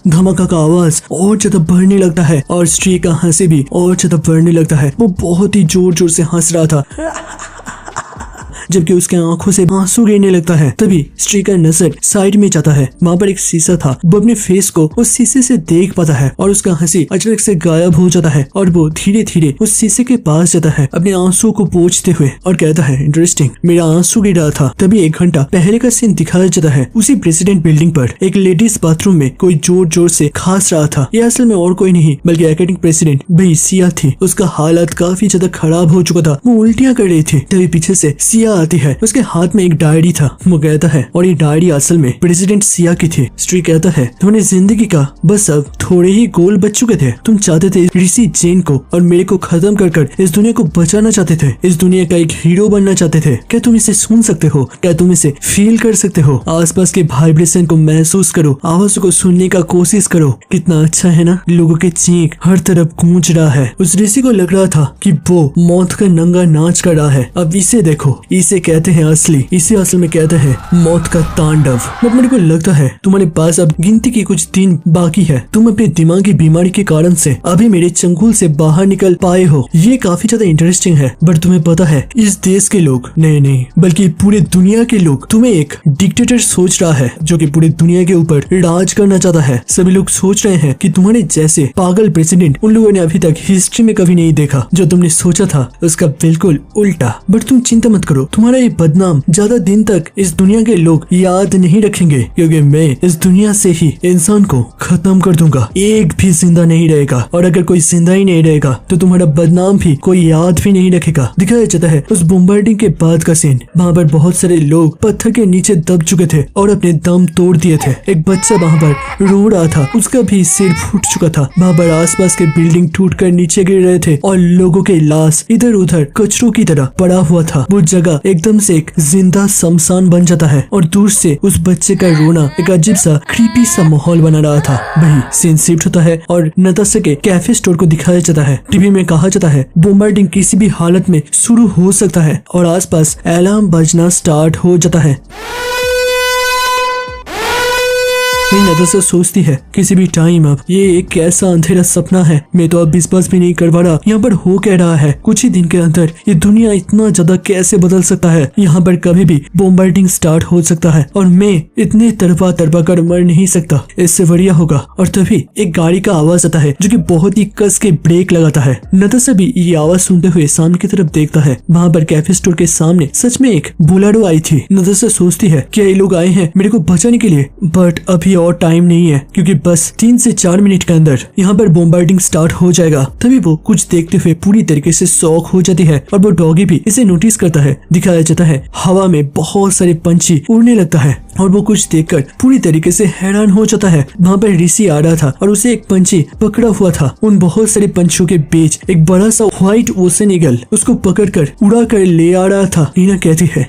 धमाका का आवाज और ज्यादा बढ़ने लगता है और स्ट्री का हंसी भी और ज्यादा बढ़ने लगता है। वो बहुत ही जोर जोर से हंस रहा था जबकि उसके आंखों से आंसू गिरने लगता है। तभी स्ट्री का नजर साइड में जाता है। वहाँ पर एक शीशा था। वो अपने फेस को उस शीशे से देख पाता है और उसका हंसी अचानक से गायब हो जाता है और वो धीरे धीरे उस शीशे के पास जाता है अपने आंसू को पोंछते हुए और कहता है इंटरेस्टिंग, मेरा आंसू गिर रहा था। तभी 1 घंटा पहले का सीन दिखाया जाता है। उसी प्रेसिडेंट बिल्डिंग पर एक लेडीज बाथरूम में कोई जोर जोर से खांस रहा था। ये असल में और कोई नहीं बल्कि एकेडमिक प्रेसिडेंट भाई सिया थी। उसका हालत काफी ज्यादा खराब हो चुका था। वो उल्टियां कर रही थी। तभी पीछे से सिया आती है। उसके हाथ में एक डायरी था। वो कहता है और ये डायरी असल में प्रेसिडेंट सिया की थी। स्ट्री कहता है तुम्हारी जिंदगी का बस अब थोड़े ही गोल बच चुके थे। तुम चाहते थे ऋषि जेन को और मेरे को खत्म कर इस दुनिया को बचाना चाहते थे। इस दुनिया का एक हीरो बनना चाहते थे। क्या तुम इसे सुन सकते हो? क्या तुम इसे फील कर सकते हो? आसपास के वाइब्रेशन को महसूस करो, आवाज को सुनने का कोशिश करो। कितना अच्छा है ना? लोगों के चीख हर तरफ गूंज रहा है। उस ऋषि को लग रहा था कि वो मौत का नंगा नाच कर रहा है। अब इसे देखो, इसे कहते हैं असली। इसे असल में कहते हैं मौत का तांडव। बट मेरे को लगता है तुम्हारे पास अब गिनती के कुछ दिन बाकी है। तुम अपने दिमाग की बीमारी के कारण से अभी मेरे चंगुल से बाहर निकल पाए हो। ये काफी ज्यादा इंटरेस्टिंग है। बट तुम्हें पता है इस देश के लोग नहीं बल्कि पूरे दुनिया के लोग तुम्हें एक डिक्टेटर सोच रहा है जो कि पूरी दुनिया के ऊपर राज करना चाहता है। सभी लोग सोच रहे हैं कि तुम्हारे जैसे पागल प्रेसिडेंट उन लोगों ने अभी तक हिस्ट्री में कभी नहीं देखा। जो तुमने सोचा था उसका बिल्कुल उल्टा। बट तुम चिंता मत करो, तुम्हारा ये बदनाम ज्यादा दिन तक इस दुनिया के लोग याद नहीं रखेंगे, क्योंकि मैं इस दुनिया से ही इंसान को खत्म कर दूंगा। एक भी जिंदा नहीं रहेगा और अगर कोई जिंदा ही नहीं रहेगा तो तुम्हारा बदनाम भी कोई याद भी नहीं रखेगा। दिखाया जाता है उस बम्बार्डिंग के बाद का सीन। वहाँ पर बहुत सारे लोग पत्थर के नीचे दब चुके थे और अपने दम तोड़ दिए थे। एक बच्चा वहाँ पर रो रहा था, उसका भी सिर फूट चुका था। वहाँ पर आसपास के बिल्डिंग टूटकर नीचे गिर रहे थे और लोगों के लाश इधर उधर कचरों की तरह पड़ा हुआ था। वो जगह एकदम से एक जिंदा शमशान बन जाता है और दूर से उस बच्चे का रोना एक अजीब सा क्रीपी सा माहौल बना रहा था। वही सीन शिफ्ट होता है और नताशा के कैफे स्टोर को दिखाया जाता है। टीवी में कहा जाता है बॉम्बार्डिंग किसी भी हालत में शुरू हो सकता है और आसपास अलार्म बजना स्टार्ट हो जाता है। नताशा सोचती है किसी भी टाइम अब ये एक कैसा अंधेरा सपना है। मैं तो अब विश्वास भी नहीं कर पा रहा यहाँ पर हो क्या रहा है। कुछ ही दिन के अंदर ये दुनिया इतना ज्यादा कैसे बदल सकता है। यहाँ पर कभी भी बॉम्बार्डिंग स्टार्ट हो सकता है और मैं इतने तरफा कर मर नहीं सकता। इससे बढ़िया होगा। और तभी एक गाड़ी का आवाज आता है जो कि बहुत ही कस के ब्रेक लगाता है। नताशा भी ये आवाज सुनते हुए सामने की तरफ देखता है। वहाँ पर कैफे स्टोर के सामने सच में एक बोलेरो आई थी। नताशा सोचती है क्या ये लोग आए हैं मेरे को बचाने के लिए, बट अभी और टाइम नहीं है क्योंकि बस 3 से 4 मिनट के अंदर यहाँ पर बॉम्बार्डिंग स्टार्ट हो जाएगा। तभी वो कुछ देखते हुए पूरी तरीके से शॉक हो जाती है और वो डॉगी भी इसे नोटिस करता है। दिखाया जाता है हवा में बहुत सारे पंछी उड़ने लगता है और वो कुछ देखकर पूरी तरीके से हैरान हो जाता है। वहाँ पर ऋषि आ रहा था और उसे एक पंछी पकड़ा हुआ था। उन बहुत सारे पंछियों के बीच एक बड़ा सा व्हाइट ओशन ईगल उसको पकड़कर उड़ा कर ले आ रहा था। रीना कहती है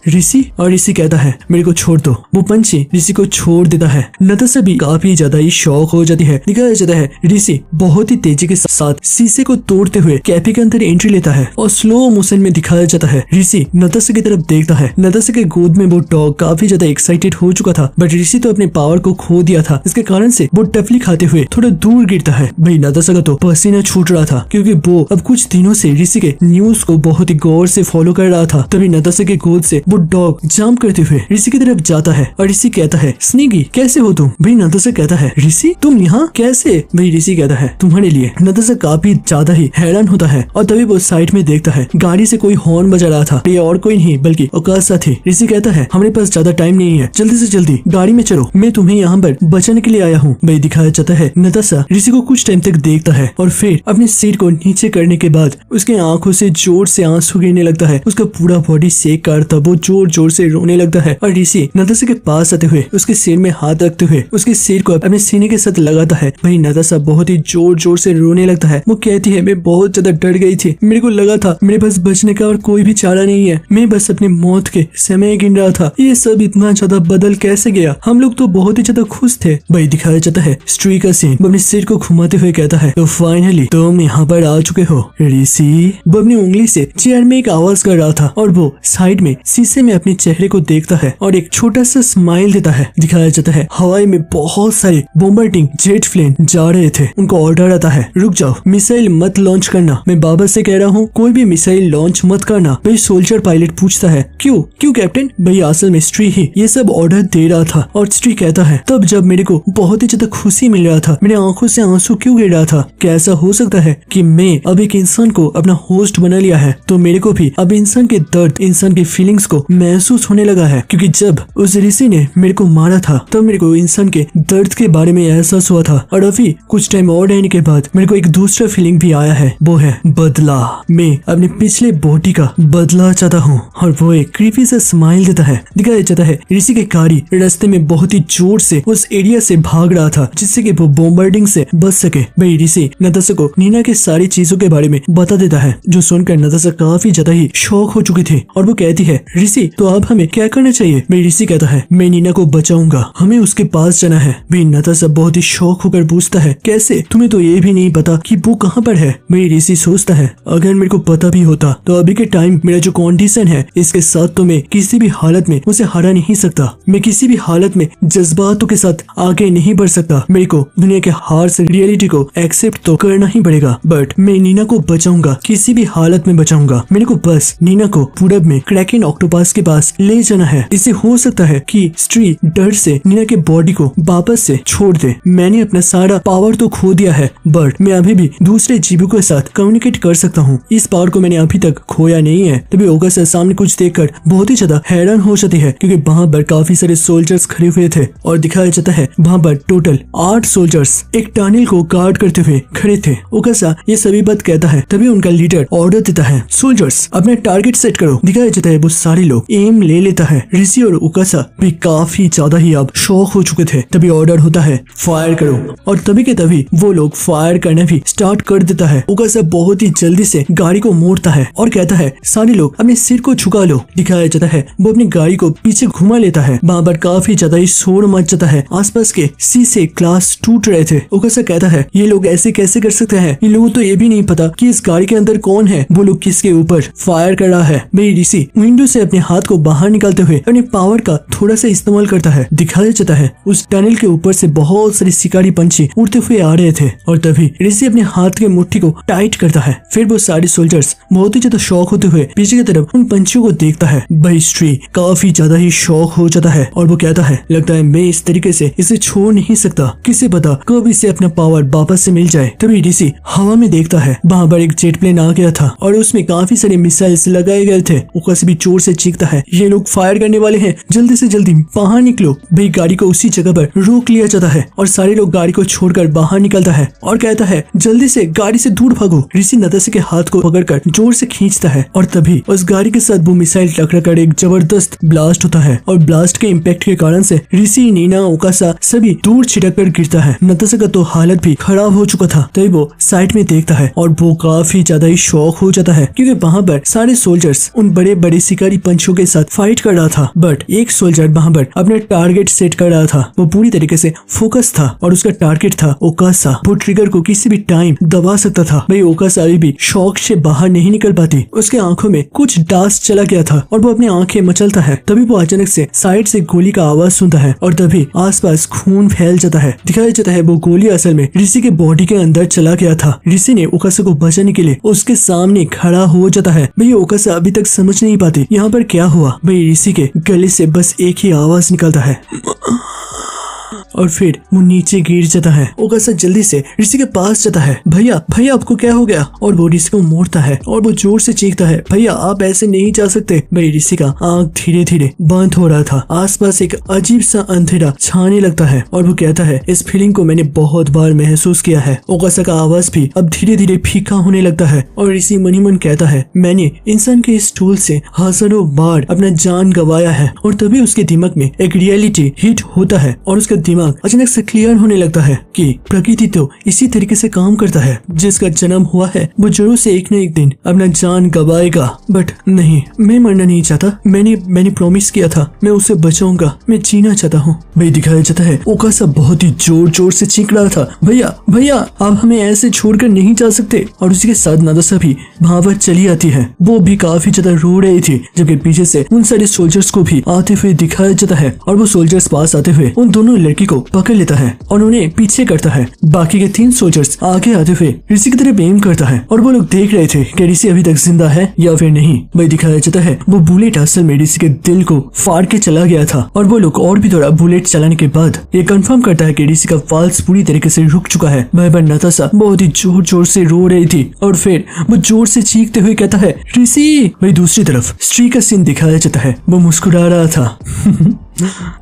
ऋषि, और ऋषि कहता है मेरे को छोड़ दो। वो पंछी ऋषि को छोड़ देता है नताशा भी काफी ज्यादा ही शॉक हो जाती है। दिखाया जाता है ऋषि बहुत ही तेजी के साथ शीशे को तोड़ते हुए कैफे के अंदर एंट्री लेता है और स्लो मोशन में दिखाया जाता है ऋषि नताशा की तरफ देखता है। नताशा के गोद में वो डॉग काफी ज्यादा एक्साइटेड हो चुका था, बट ऋषि तो अपने पावर को खो दिया था। इसके कारण से वो टफली खाते हुए थोड़ा दूर गिरता है। भाई नताशा का तो पसीना छूट रहा था क्योंकि वो अब कुछ दिनों से ऋषि के न्यूज को बहुत ही गौर से फॉलो कर रहा था। तभी नताशा के गोद से वो डॉग जंप करते हुए ऋषि की तरफ जाता है और ऋषि कहता है स्नीगी कैसे हो तुम? भाई नताशा कहता है ऋषि तुम यहाँ कैसे? भाई ऋषि कहता है तुम्हारे लिए। नताशा काफी ज्यादा ही हैरान होता है और तभी वो साइड में देखता है गाड़ी से कोई हॉर्न बजा रहा था। ये और कोई नहीं बल्कि ओकासा थी। ऋषि कहता है हमारे पास ज्यादा टाइम नहीं है, जल्दी से जल्दी गाड़ी में चलो, मैं तुम्हें यहाँ पर बचाने के लिए आया हूँ। भाई दिखाया जाता है नताशा ऋषि को कुछ टाइम तक देखता है और फिर अपने सिर को नीचे करने के बाद उसके आंखों से जोर से आंसू गिरने लगता है। उसका पूरा बॉडी शेक करता, वो जोर जोर से रोने लगता है और ऋषि नताशा के पास आते हुए उसके सिर में हाथ रखते हुए उसके सिर को अपने सीने के साथ लगाता है। भाई नताशा बहुत ही जोर जोर से रोने लगता है। वो कहती है मैं बहुत ज्यादा डर गई थी, मेरे को लगा था मेरे पास बचने का और कोई भी चारा नहीं है, मैं बस अपनी मौत के समय गिन रहा था, ये सब इतना ज्यादा बदल कैसे गया, हम लोग तो बहुत ही ज्यादा खुश थे। भाई दिखाया जाता है स्ट्री का सीन। वो अपने सिर को घुमाते हुए कहता है तो फाइनली तुम यहाँ पर आ चुके हो ऋषि। वो अपनी उंगली से चेयर में एक आवाज कर रहा था और वो साइड में शीशे में अपने चेहरे को देखता है और एक छोटा सा स्माइल देता है। दिखाया जाता है हवाई में बहुत सारे बॉम्बार्डिंग जेट प्लेन जा रहे थे। उनको ऑर्डर आता है रुक जाओ, मिसाइल मत लॉन्च करना, मैं बाबा से कह रहा हूँ कोई भी मिसाइल लॉन्च मत करना। भाई सोल्जर पायलट पूछता है क्यों क्यों कैप्टन? भाई असल में स्ट्री ही ये सब ऑर्डर दे रहा था। और स्ट्री कहता है तब जब मेरे को बहुत ही ज्यादा खुशी मिल रहा था, मेरे आंखों से आंसू क्यों गिर रहा था? क्या ऐसा हो सकता है कि मैं अब एक इंसान को अपना होस्ट बना लिया है तो मेरे को भी अब इंसान के दर्द, इंसान की फीलिंग्स को महसूस होने लगा है? क्योंकि जब उस ऋषि ने मेरे को मारा था तब मेरे को इंसान के दर्द के बारे में एहसास हुआ था और अभी कुछ टाइम और रहने के बाद मेरे को एक दूसरा फीलिंग भी आया है, वो है बदला। मैं अपने पिछले बॉडी का बदला चाहता हूँ। और वो एक क्रीपी सा स्माइल देता है। दिखाया जाता है ऋषि की गाड़ी रास्ते में बहुत ही जोर से उस एरिया से भाग रहा था जिससे कि वो बॉम्बार्डिंग से बच सके। भाई ऋषि नताशा को नीना की सारी चीजों के बारे में बता देता है जो सुनकर नताशा काफी ज्यादा ही शॉक हो चुकी थी और वो कहती है ऋषि तो अब हमें क्या करना चाहिए? भाई ऋषि कहता है मैं नीना को बचाऊंगा, हमें उसके पास जाना है। भाई नताशा बहुत ही शौक होकर पूछता है कैसे? तुम्हें तो ये भी नहीं पता कि वो कहाँ पर है। भाई ऋषि सोचता है अगर मेरे को पता भी होता तो अभी के टाइम मेरा जो कंडीशन है इसके साथ तो मैं किसी भी हालत में उसे हरा नहीं सकता, मैं किसी भी हालत में जज्बातों के साथ आगे नहीं बढ़ सकता। मेरे को दुनिया के हार से रियलिटी को एक्सेप्ट तो करना ही पड़ेगा, बट मैं नीना को बचाऊंगा, किसी भी हालत में बचाऊंगा। मेरे को बस नीना को पूरब में क्रैकेन ऑक्टोपस के पास ले जाना है। इससे हो सकता है कि स्ट्री डर से नीना के बॉडी को वापस से छोड़ दे। मैंने अपना सारा पावर तो खो दिया है बट मैं अभी भी दूसरे जीवों के साथ कम्युनिकेट कर सकता हूँ, इस पावर को मैंने अभी तक खोया नहीं है। तभी ओकासा सामने कुछ देखकर बहुत ही ज्यादा हैरान हो जाती है क्योंकि वहाँ पर काफी सारे सोल्जर्स खड़े हुए थे और दिखाया जाता है वहाँ पर टोटल 8 सोल्जर्स एक टनल को गार्ड करते हुए खड़े थे। ओकासा ये सभी बात कहता है तभी उनका लीडर ऑर्डर देता है सोल्जर्स अपना टारगेट सेट करो। दिखाया जाता है वो सारे लोग एम ले लेता है। ऋषि और ओकासा भी काफी ज्यादा ही अब शॉक हो चुके थे। तभी ऑर्डर होता है फायर करो और तभी के तभी वो लोग फायर करना भी स्टार्ट कर देता है। ओकासा बहुत ही जल्दी से गाड़ी को मोड़ता है और कहता है सारे लोग अपने सिर को झुका लो। दिखाया जाता है वो अपनी गाड़ी को पीछे घुमा लेता है। वहाँ पर काफी ज्यादा ही शोर मच जाता है, आसपास के शीशे ग्लास टूट रहे थे। ओकासा कहता है ये लोग ऐसे कैसे कर सकते हैं, इन लोगों तो ये भी नहीं पता कि इस गाड़ी के अंदर कौन है, वो लोग किसके ऊपर फायर कर रहा है। भाई ऋषि विंडो से अपने हाथ को बाहर निकालते हुए अपने पावर का थोड़ा सा इस्तेमाल करता है। दिखाया जाता है उस टनल के ऊपर से बहुत सारे शिकारी पंछी उड़ते हुए आ रहे थे और तभी ऋषि अपने हाथ के मुट्ठी को टाइट करता है। फिर वो सारे सोल्जर्स बहुत ही ज्यादा शॉक होते हुए पीछे की तरफ उन पंछियों को देखता है। भाई स्ट्री काफी ज्यादा ही शॉक हो जाता है और वो कहता है लगता है मैं इस तरीके से इसे छोड़ नहीं सकता, किसे पता कब इसे अपना पावर वापस से मिल जाए। तभी ऋषि हवा में देखता है वहाँ पर एक जेट प्लेन आ गया था और उसमें काफी सारे मिसाइल्स लगाए गए थे। ओकासा भी जोर से चीखता है ये लोग फायर करने वाले हैं, जल्दी से जल्दी बाहर निकलो। भाई गाड़ी को उसी जगह पर रोक लिया जाता है और सारे लोग गाड़ी को छोड़कर बाहर निकलता है और कहता है जल्दी से गाड़ी से दूर भागो। ऋषि नताशा के हाथ को पकड़कर जोर से खींचता है और तभी उस गाड़ी के साथ वो मिसाइल टकराकर एक जबरदस्त ब्लास्ट होता है और ब्लास्ट के इम्पैक्ट के कारण से ऋषि, नीना, ओकासा सभी दूर छिटक कर गिरता है। नताशा का तो हालत भी खराब हो चुका था। तभी वो साइड में देखता है और वो काफी ज्यादा ही शॉक हो जाता है क्योंकि वहाँ पर सारे सोल्जर्स उन बड़े बड़े शिकारी पंछियों के साथ फाइट कर रहा था बट एक सोल्जर वहाँ पर अपना टारगेट सेट कर रहा रहा था। वो पूरी तरीके से फोकस था और उसका टारगेट था ओकासा। वो ट्रिगर को किसी भी टाइम दबा सकता था। भाई ओकासा अभी भी शॉक से बाहर नहीं निकल पाती। उसके आंखों में कुछ डास चला गया था और वो अपनी आंखें मचलता है। तभी वो अचानक से साइड से गोली का आवाज सुनता है और तभी आसपास खून फैल जाता है। दिखाया जाता है वो गोली असल में ऋषि के बॉडी के अंदर चला गया था। ऋषि ने ओकासा को बचाने के लिए उसके सामने खड़ा हो जाता है। भाई ओकासा अभी तक समझ नहीं पाती यहाँ पर क्या हुआ। भाई ऋषि के गले से बस एक ही आवाज निकलता है और फिर वो नीचे गिर जाता है। ओकासा जल्दी से ऋषि के पास जाता है। भैया भैया आपको क्या हो गया? और वो ऋषि को मोड़ता है और वो जोर से चीखता है, भैया आप ऐसे नहीं जा सकते। भाई ऋषि का आंख धीरे धीरे बंद हो रहा था। आसपास एक अजीब सा अंधेरा छाने लगता है और वो कहता है, इस फीलिंग को मैंने बहुत बार महसूस किया है। ओकासा का आवाज भी अब धीरे धीरे फीका होने लगता है और ऋषि मन ही मन कहता है, मैंने इंसान के इस टूल से हजारों बार अपना जान गंवाया है। और तभी उसके दिमाग में एक रियलिटी हिट होता है और उसका दिमाग अचानक से क्लियर होने लगता है कि प्रकृति तो इसी तरीके से काम करता है। जिसका जन्म हुआ है वो जरूर से एक न एक दिन अपना जान गवाएगा। बट नहीं, मैं मरना नहीं चाहता। मैंने प्रॉमिस किया था, मैं उसे बचाऊंगा, मैं जीना चाहता हूँ। भाई दिखाया जाता है ओकासा बहुत ही जोर जोर से चीख रहा था, भैया भैया आप हमें ऐसे छोड़कर नहीं जा सकते। और उसी के साथ नाताशा भी वहाँ पर चली आती है। वो भी काफी ज्यादा रो रही थी, जबकि पीछे से उन सारे सोल्जर्स को भी आते हुए दिखाया जाता है। और वो सोल्जर्स पास आते हुए उन दोनों लड़की को पकड़ लेता है और उन्हें पीछे करता है। बाकी के 3 सोल्जर्स आगे आते हुए ऋषि की तरफ एम करता है और वो लोग देख रहे थे कि ऋषि अभी तक जिंदा है या फिर नहीं। वही दिखाया जाता है वो बुलेट असल में ऋषि के दिल को फाड़ के चला गया था। और वो लोग और भी थोड़ा बुलेट चलाने के बाद ये कंफर्म करता है कि ऋषि का पल्स पूरी तरीके से रुक चुका है। वह पर नाताशा बहुत ही जोर जोर से रो रही थी और फिर वो जोर से चीखते हुए कहता है, ऋषि। वही दूसरी तरफ स्त्री का सीन दिखाया जाता है। वो मुस्कुरा रहा था।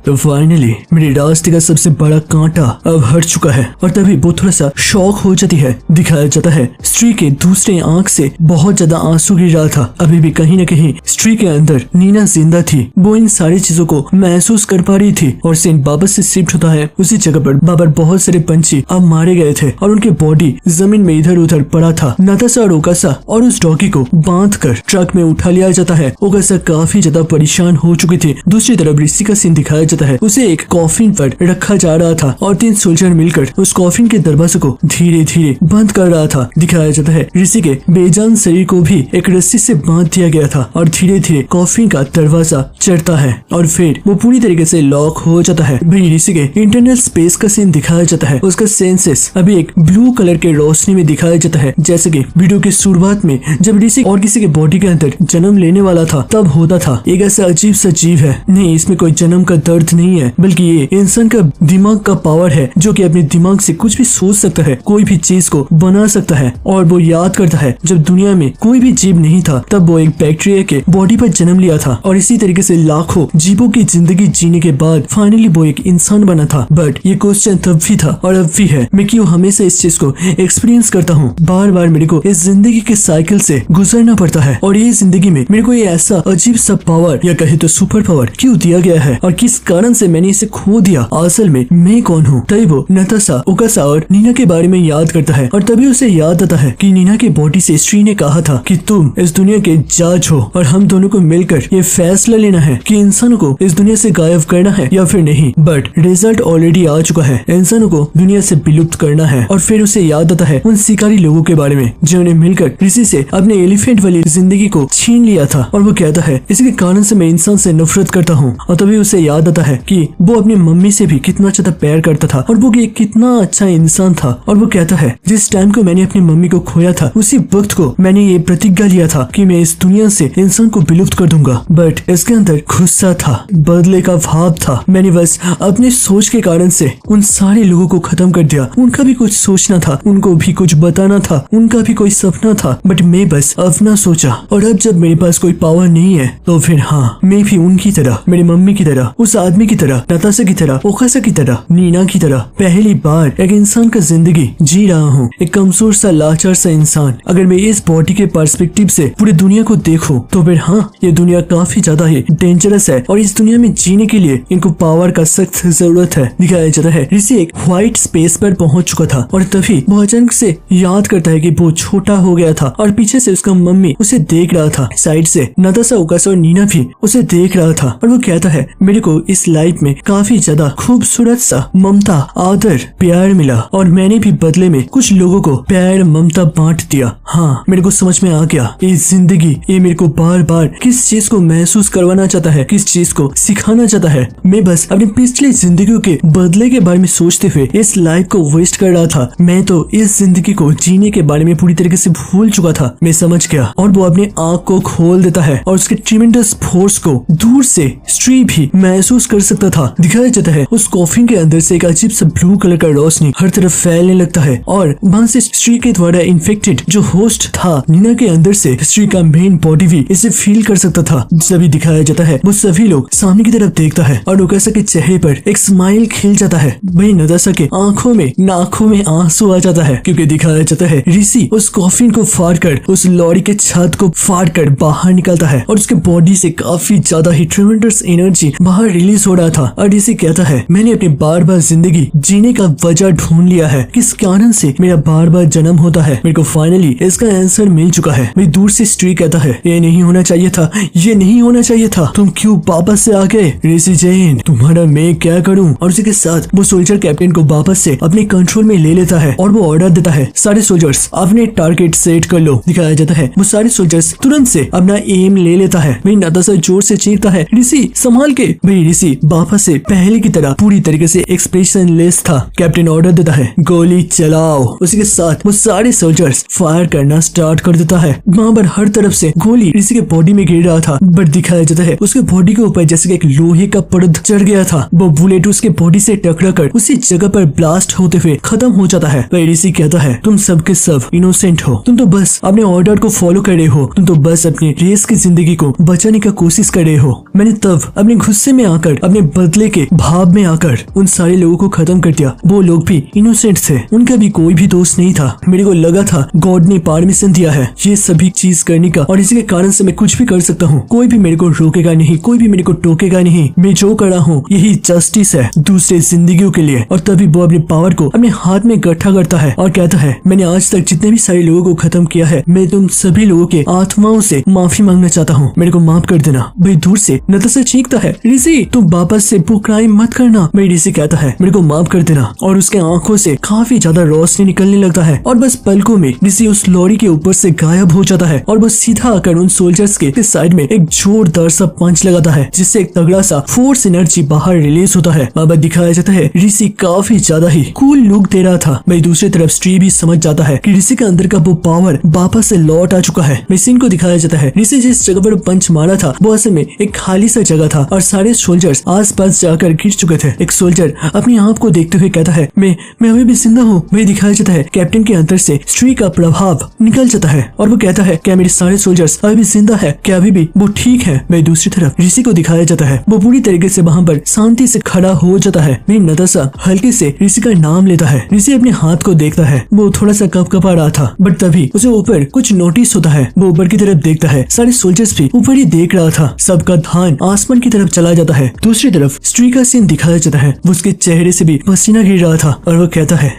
तो फाइनली मेरी रास्ते का सबसे बड़ा कांटा अब हट चुका है। और तभी वो थोड़ा सा शॉक हो जाती है। दिखाया जाता है स्त्री के दूसरे आंख से बहुत ज्यादा आंसू गिर रहा था। अभी भी कहीं न कहीं स्त्री के अंदर नीना जिंदा थी। वो इन सारी चीजों को महसूस कर पा रही थी। और सीन वापस से शिफ्ट होता है उसी जगह पर। वहाँ पर बहुत सारे पंछी अब मारे गए थे और उनके बॉडी जमीन में इधर उधर पड़ा था। नाताशा और ओकासा और उस डॉगी को बांध कर ट्रक में उठा लिया जाता है। ओकासा काफी ज्यादा परेशान हो चुकी थी। दूसरी तरफ ऋषि का सीन दिखाया जाता है। उसे एक कॉफिन पर रखा जा रहा था और 3 सोल्जर मिलकर उस कॉफिन के दरवाजे को धीरे धीरे बंद कर रहा था। दिखाया जाता है ऋषि के बेजान शरीर को भी एक रस्सी से बांध दिया गया था और धीरे धीरे कॉफिन का दरवाजा चढ़ता है और फिर वो पूरी तरीके से लॉक हो जाता है। भाई ऋषि के इंटरनल स्पेस का सीन दिखाया जाता है। उसका सेंसेस अभी एक ब्लू कलर के रोशनी में दिखाया जाता है, जैसे कि वीडियो की शुरुआत में जब ऋषि और किसी के बॉडी के अंदर जन्म लेने वाला था तब होता था। एक ऐसा अजीब सा जीव है, नहीं इसमें कोई जन्म का दर्द नहीं है, बल्कि ये इंसान का दिमाग का पावर है जो कि अपने दिमाग से कुछ भी सोच सकता है, कोई भी चीज को बना सकता है। और वो याद करता है जब दुनिया में कोई भी जीव नहीं था तब वो एक बैक्टीरिया के बॉडी पर जन्म लिया था और इसी तरीके से लाखों जीवों की जिंदगी जीने के बाद फाइनली वो एक इंसान बना था। बट ये क्वेश्चन तब भी था और अब भी है, मैं क्यों हमेशा इस चीज को एक्सपीरियंस करता हूँ। बार बार मेरे को इस जिंदगी के साइकिल से गुजरना पड़ता है और ये जिंदगी में मेरे को ये ऐसा अजीब सा पावर या कहे तो सुपर पावर क्यों दिया गया है और किस कारण से मैंने इसे खो दिया। असल में मैं कौन हूँ। तभी वो नाताशा, ओकासा और नीना के बारे में याद करता है और तभी उसे याद आता है कि नीना के बॉडी से स्त्री ने कहा था कि तुम इस दुनिया के जज हो और हम दोनों को मिलकर ये फैसला लेना है कि इंसानों को इस दुनिया से गायब करना है या फिर नहीं। बट रिजल्ट ऑलरेडी आ चुका है, इंसानों को दुनिया से विलुप्त करना है। और फिर उसे याद आता है उन शिकारी लोगों के बारे में जिन्होंने मिलकर ऋषि से अपने एलिफेंट वाली जिंदगी को छीन लिया था और वो कहता है इसके कारण से मैं इंसान से नफरत करता हूँ। और तभी उसे याद आता है कि वो अपनी मम्मी से भी कितना ज्यादा प्यार करता था और वो एक कितना अच्छा इंसान था। और वो कहता है जिस टाइम को मैंने अपनी मम्मी को खोया था उसी वक्त को मैंने ये प्रतिज्ञा लिया था कि मैं इस दुनिया से इंसान को विलुप्त कर दूंगा। बट इसके अंदर गुस्सा था, बदले का भाव था। मैंने बस अपने सोच के कारण से उन सारे लोगों को खत्म कर दिया। उनका भी कुछ सोचना था, उनको भी कुछ बताना था, उनका भी कोई सपना था, बट मैं बस अपना सोचा। और अब जब मेरे पास कोई पावर नहीं है तो फिर हाँ, मैं भी उनकी तरह, मेरी मम्मी की तरह, उस आदमी की तरह, नाताशा की तरह, ओकासा की तरह, नीना की तरह पहली बार एक इंसान का जिंदगी जी रहा हूँ। एक कमजोर सा, लाचार सा इंसान। अगर मैं इस बॉडी के पर्सपेक्टिव से पूरी दुनिया को देखूं तो फिर हाँ, ये दुनिया काफी ज्यादा ही डेंजरस है और इस दुनिया में जीने के लिए इनको पावर का सख्त जरूरत है। दिखाया जाता है ऋषि एक व्हाइट स्पेस पर पहुंच चुका था और तभी वो अचानक से याद करता है कि वो छोटा हो गया था और पीछे से उसका मम्मी उसे देख रहा था। साइड से नाताशा, ओकासा और नीना भी उसे देख रहा था और वो कहता है मेरे को इस लाइफ में काफी ज्यादा खूबसूरत सा ममता, आदर, प्यार मिला और मैंने भी बदले में कुछ लोगों को प्यार, ममता बांट दिया। हाँ, मेरे को समझ में आ गया ये जिंदगी, ये मेरे को बार बार किस चीज को महसूस करवाना चाहता है, किस चीज को सिखाना चाहता है। मैं बस अपनी पिछली जिंदगियों के बदले के बारे में सोचते हुए इस लाइफ को वेस्ट कर रहा था। मैं तो इस जिंदगी को जीने के बारे में पूरी तरीके से भूल चुका था। मैं समझ गया और वो अपने आँख को खोल देता है और उसके ट्रिमेंडस फोर्स को दूर से स्ट्री भी महसूस कर सकता था। दिखाया जाता है उस कॉफिन के अंदर से एक अजीब सा ब्लू कलर का रोशनी हर तरफ फैलने लगता है और वहाँ से स्ट्री के द्वारा इन्फेक्टेड जो होस्ट था नीना के अंदर से स्ट्री का मेन बॉडी भी इसे फील कर सकता था। जब दिखाया जाता है वो सभी लोग सामने की तरफ देखता है और नताशा के चेहरे पर एक स्माइल खिल जाता है। वही नताशा के आंखों में नाखों में आंसू आ जाता है क्योंकि दिखाया जाता है ऋषि उस कॉफिन को फाड़कर उस लॉरी के छत को फाड़कर बाहर निकलता है और उसके बॉडी से काफी ज्यादा ही ट्रेमेंडस एनर्जी बाहर रिलीज हो रहा था। और ऋषि कहता है मैंने अपनी बार बार जिंदगी जीने का वजह ढूंढ लिया है, किस कारण से मेरा बार बार जन्म होता है। मेरे को फाइनली इसका आंसर मिल चुका है। मैं दूर से स्ट्री कहता है ये नहीं होना चाहिए था, ये नहीं होना चाहिए था, तुम क्यों वापस से आ गए ऋषि जैन, तुम्हारा मैं क्या करूं। और उसी के साथ वो सोल्जर कैप्टन को वापस से अपने कंट्रोल में ले लेता है और वो ऑर्डर देता है सारे सोल्जर्स अपने टारगेट सेट कर लो। दिखाया जाता है वो सारे सोल्जर्स तुरंत से अपना एम ले लेता है। वही नताशा जोर से चीखता है ऋषि संभाल के। वही ऋषि वापस से पहले की तरह पूरी तरीके से एक्सप्रेशन लेस था। कैप्टन ऑर्डर देता है गोली चलाओ। उसी के साथ वो सारे सोल्जर्स फायर करना स्टार्ट कर देता है। वहाँ पर हर तरफ से गोली ऋषि के बॉडी में गिर रहा था बट दिखाया जाता है उसके बॉडी के ऊपर जैसे एक लोहे का परत चढ़ गया था। वो बुलेट उसके बॉडी से टकरा कर उसी जगह पर ब्लास्ट होते हुए खत्म हो जाता है। वही ऋषि कहता है तुम सबके सब इनोसेंट हो, तुम तो बस अपने ऑर्डर को फॉलो कर रहे हो, तुम तो बस अपने रेस की जिंदगी को बचाने का कोशिश कर रहे हो। मैंने तब अपने गुस्से में आकर, अपने बदले के भाव में आकर उन सारे लोगों को खत्म कर दिया। वो लोग भी इनोसेंट थे, उनका भी कोई भी दोस्त नहीं था। मेरे को लगा था गॉड ने परमिशन दिया है ये सभी चीज करने का और इसी के कारण से मैं कुछ भी कर सकता हूँ। कोई भी मेरे को रोकेगा नहीं, कोई भी मेरे को टोकेगा नहीं। मैं जो कर रहा हूँ यही जस्टिस है दूसरे जिंदगियों के लिए। और तभी वो अपने पावर को अपने हाथ में इकट्ठा करता है और कहता है मैंने आज तक जितने भी सारे लोगों को खत्म किया है, मैं तुम सभी लोगों के आत्माओं से माफी मांगना चाहता हूँ, मेरे को माफ कर देना। भाई दूर से नताशा चीखता है ऋषि तुम वापस से वो क्राइम मत करना। भाई ऋषि कहता है मेरे को माफ कर देना और उसके आंखों से काफी ज्यादा रोशनी निकलने लगता है और बस पलकों में ऋषि उस लॉरी के ऊपर से गायब हो जाता है और वो सीधा आकर उन सोल्जर्स के साइड में एक जोरदार सा पंच लगाता है जिससे एक तगड़ा सा फोर्स एनर्जी बाहर रिलीज होता है। अब दिखाया जाता है ऋषि काफी ज्यादा ही कूल लुक दे रहा था। भाई दूसरी तरफ स्ट्री भी समझ जाता है कि ऋषि के अंदर का वो पावर वापस से लौट आ चुका है। सीन को दिखाया जाता है ऋषि जिस जगह पर पंच मारा था वो असल में एक खाली सा जगह था और सारे सोल्जर्स आसपास जाकर गिर चुके थे। एक सोल्जर अपने आप को देखते हुए कहता है मैं अभी भी जिंदा हूँ। वही दिखाया जाता है कैप्टन के अंदर से स्ट्री का प्रभाव निकल जाता है और वो कहता है क्या मेरे सारे सोल्जर्स अभी भी जिंदा है, क्या अभी भी वो ठीक है। वही दूसरी तरफ ऋषि को दिखाया जाता है वो पूरी तरीके से वहाँ पर शांति से खड़ा हो जाता है। वही नताशा हल्के से ऋषि का नाम लेता है। ऋषि अपने हाथ को देखता है, वो थोड़ा सा कपकपा रहा था बट तभी उसे ऊपर कुछ नोटिस होता है। वो ऊपर की तरफ देखता है, सारे सोल्जर्स भी ऊपर ही देख रहा था। सबका ध्यान आसमान की तरफ चला जाता है। दूसरी तरफ स्ट्री का सीन दिखाया जाता है, वो उसके चेहरे से भी पसीना गिर रहा था और वो कहता है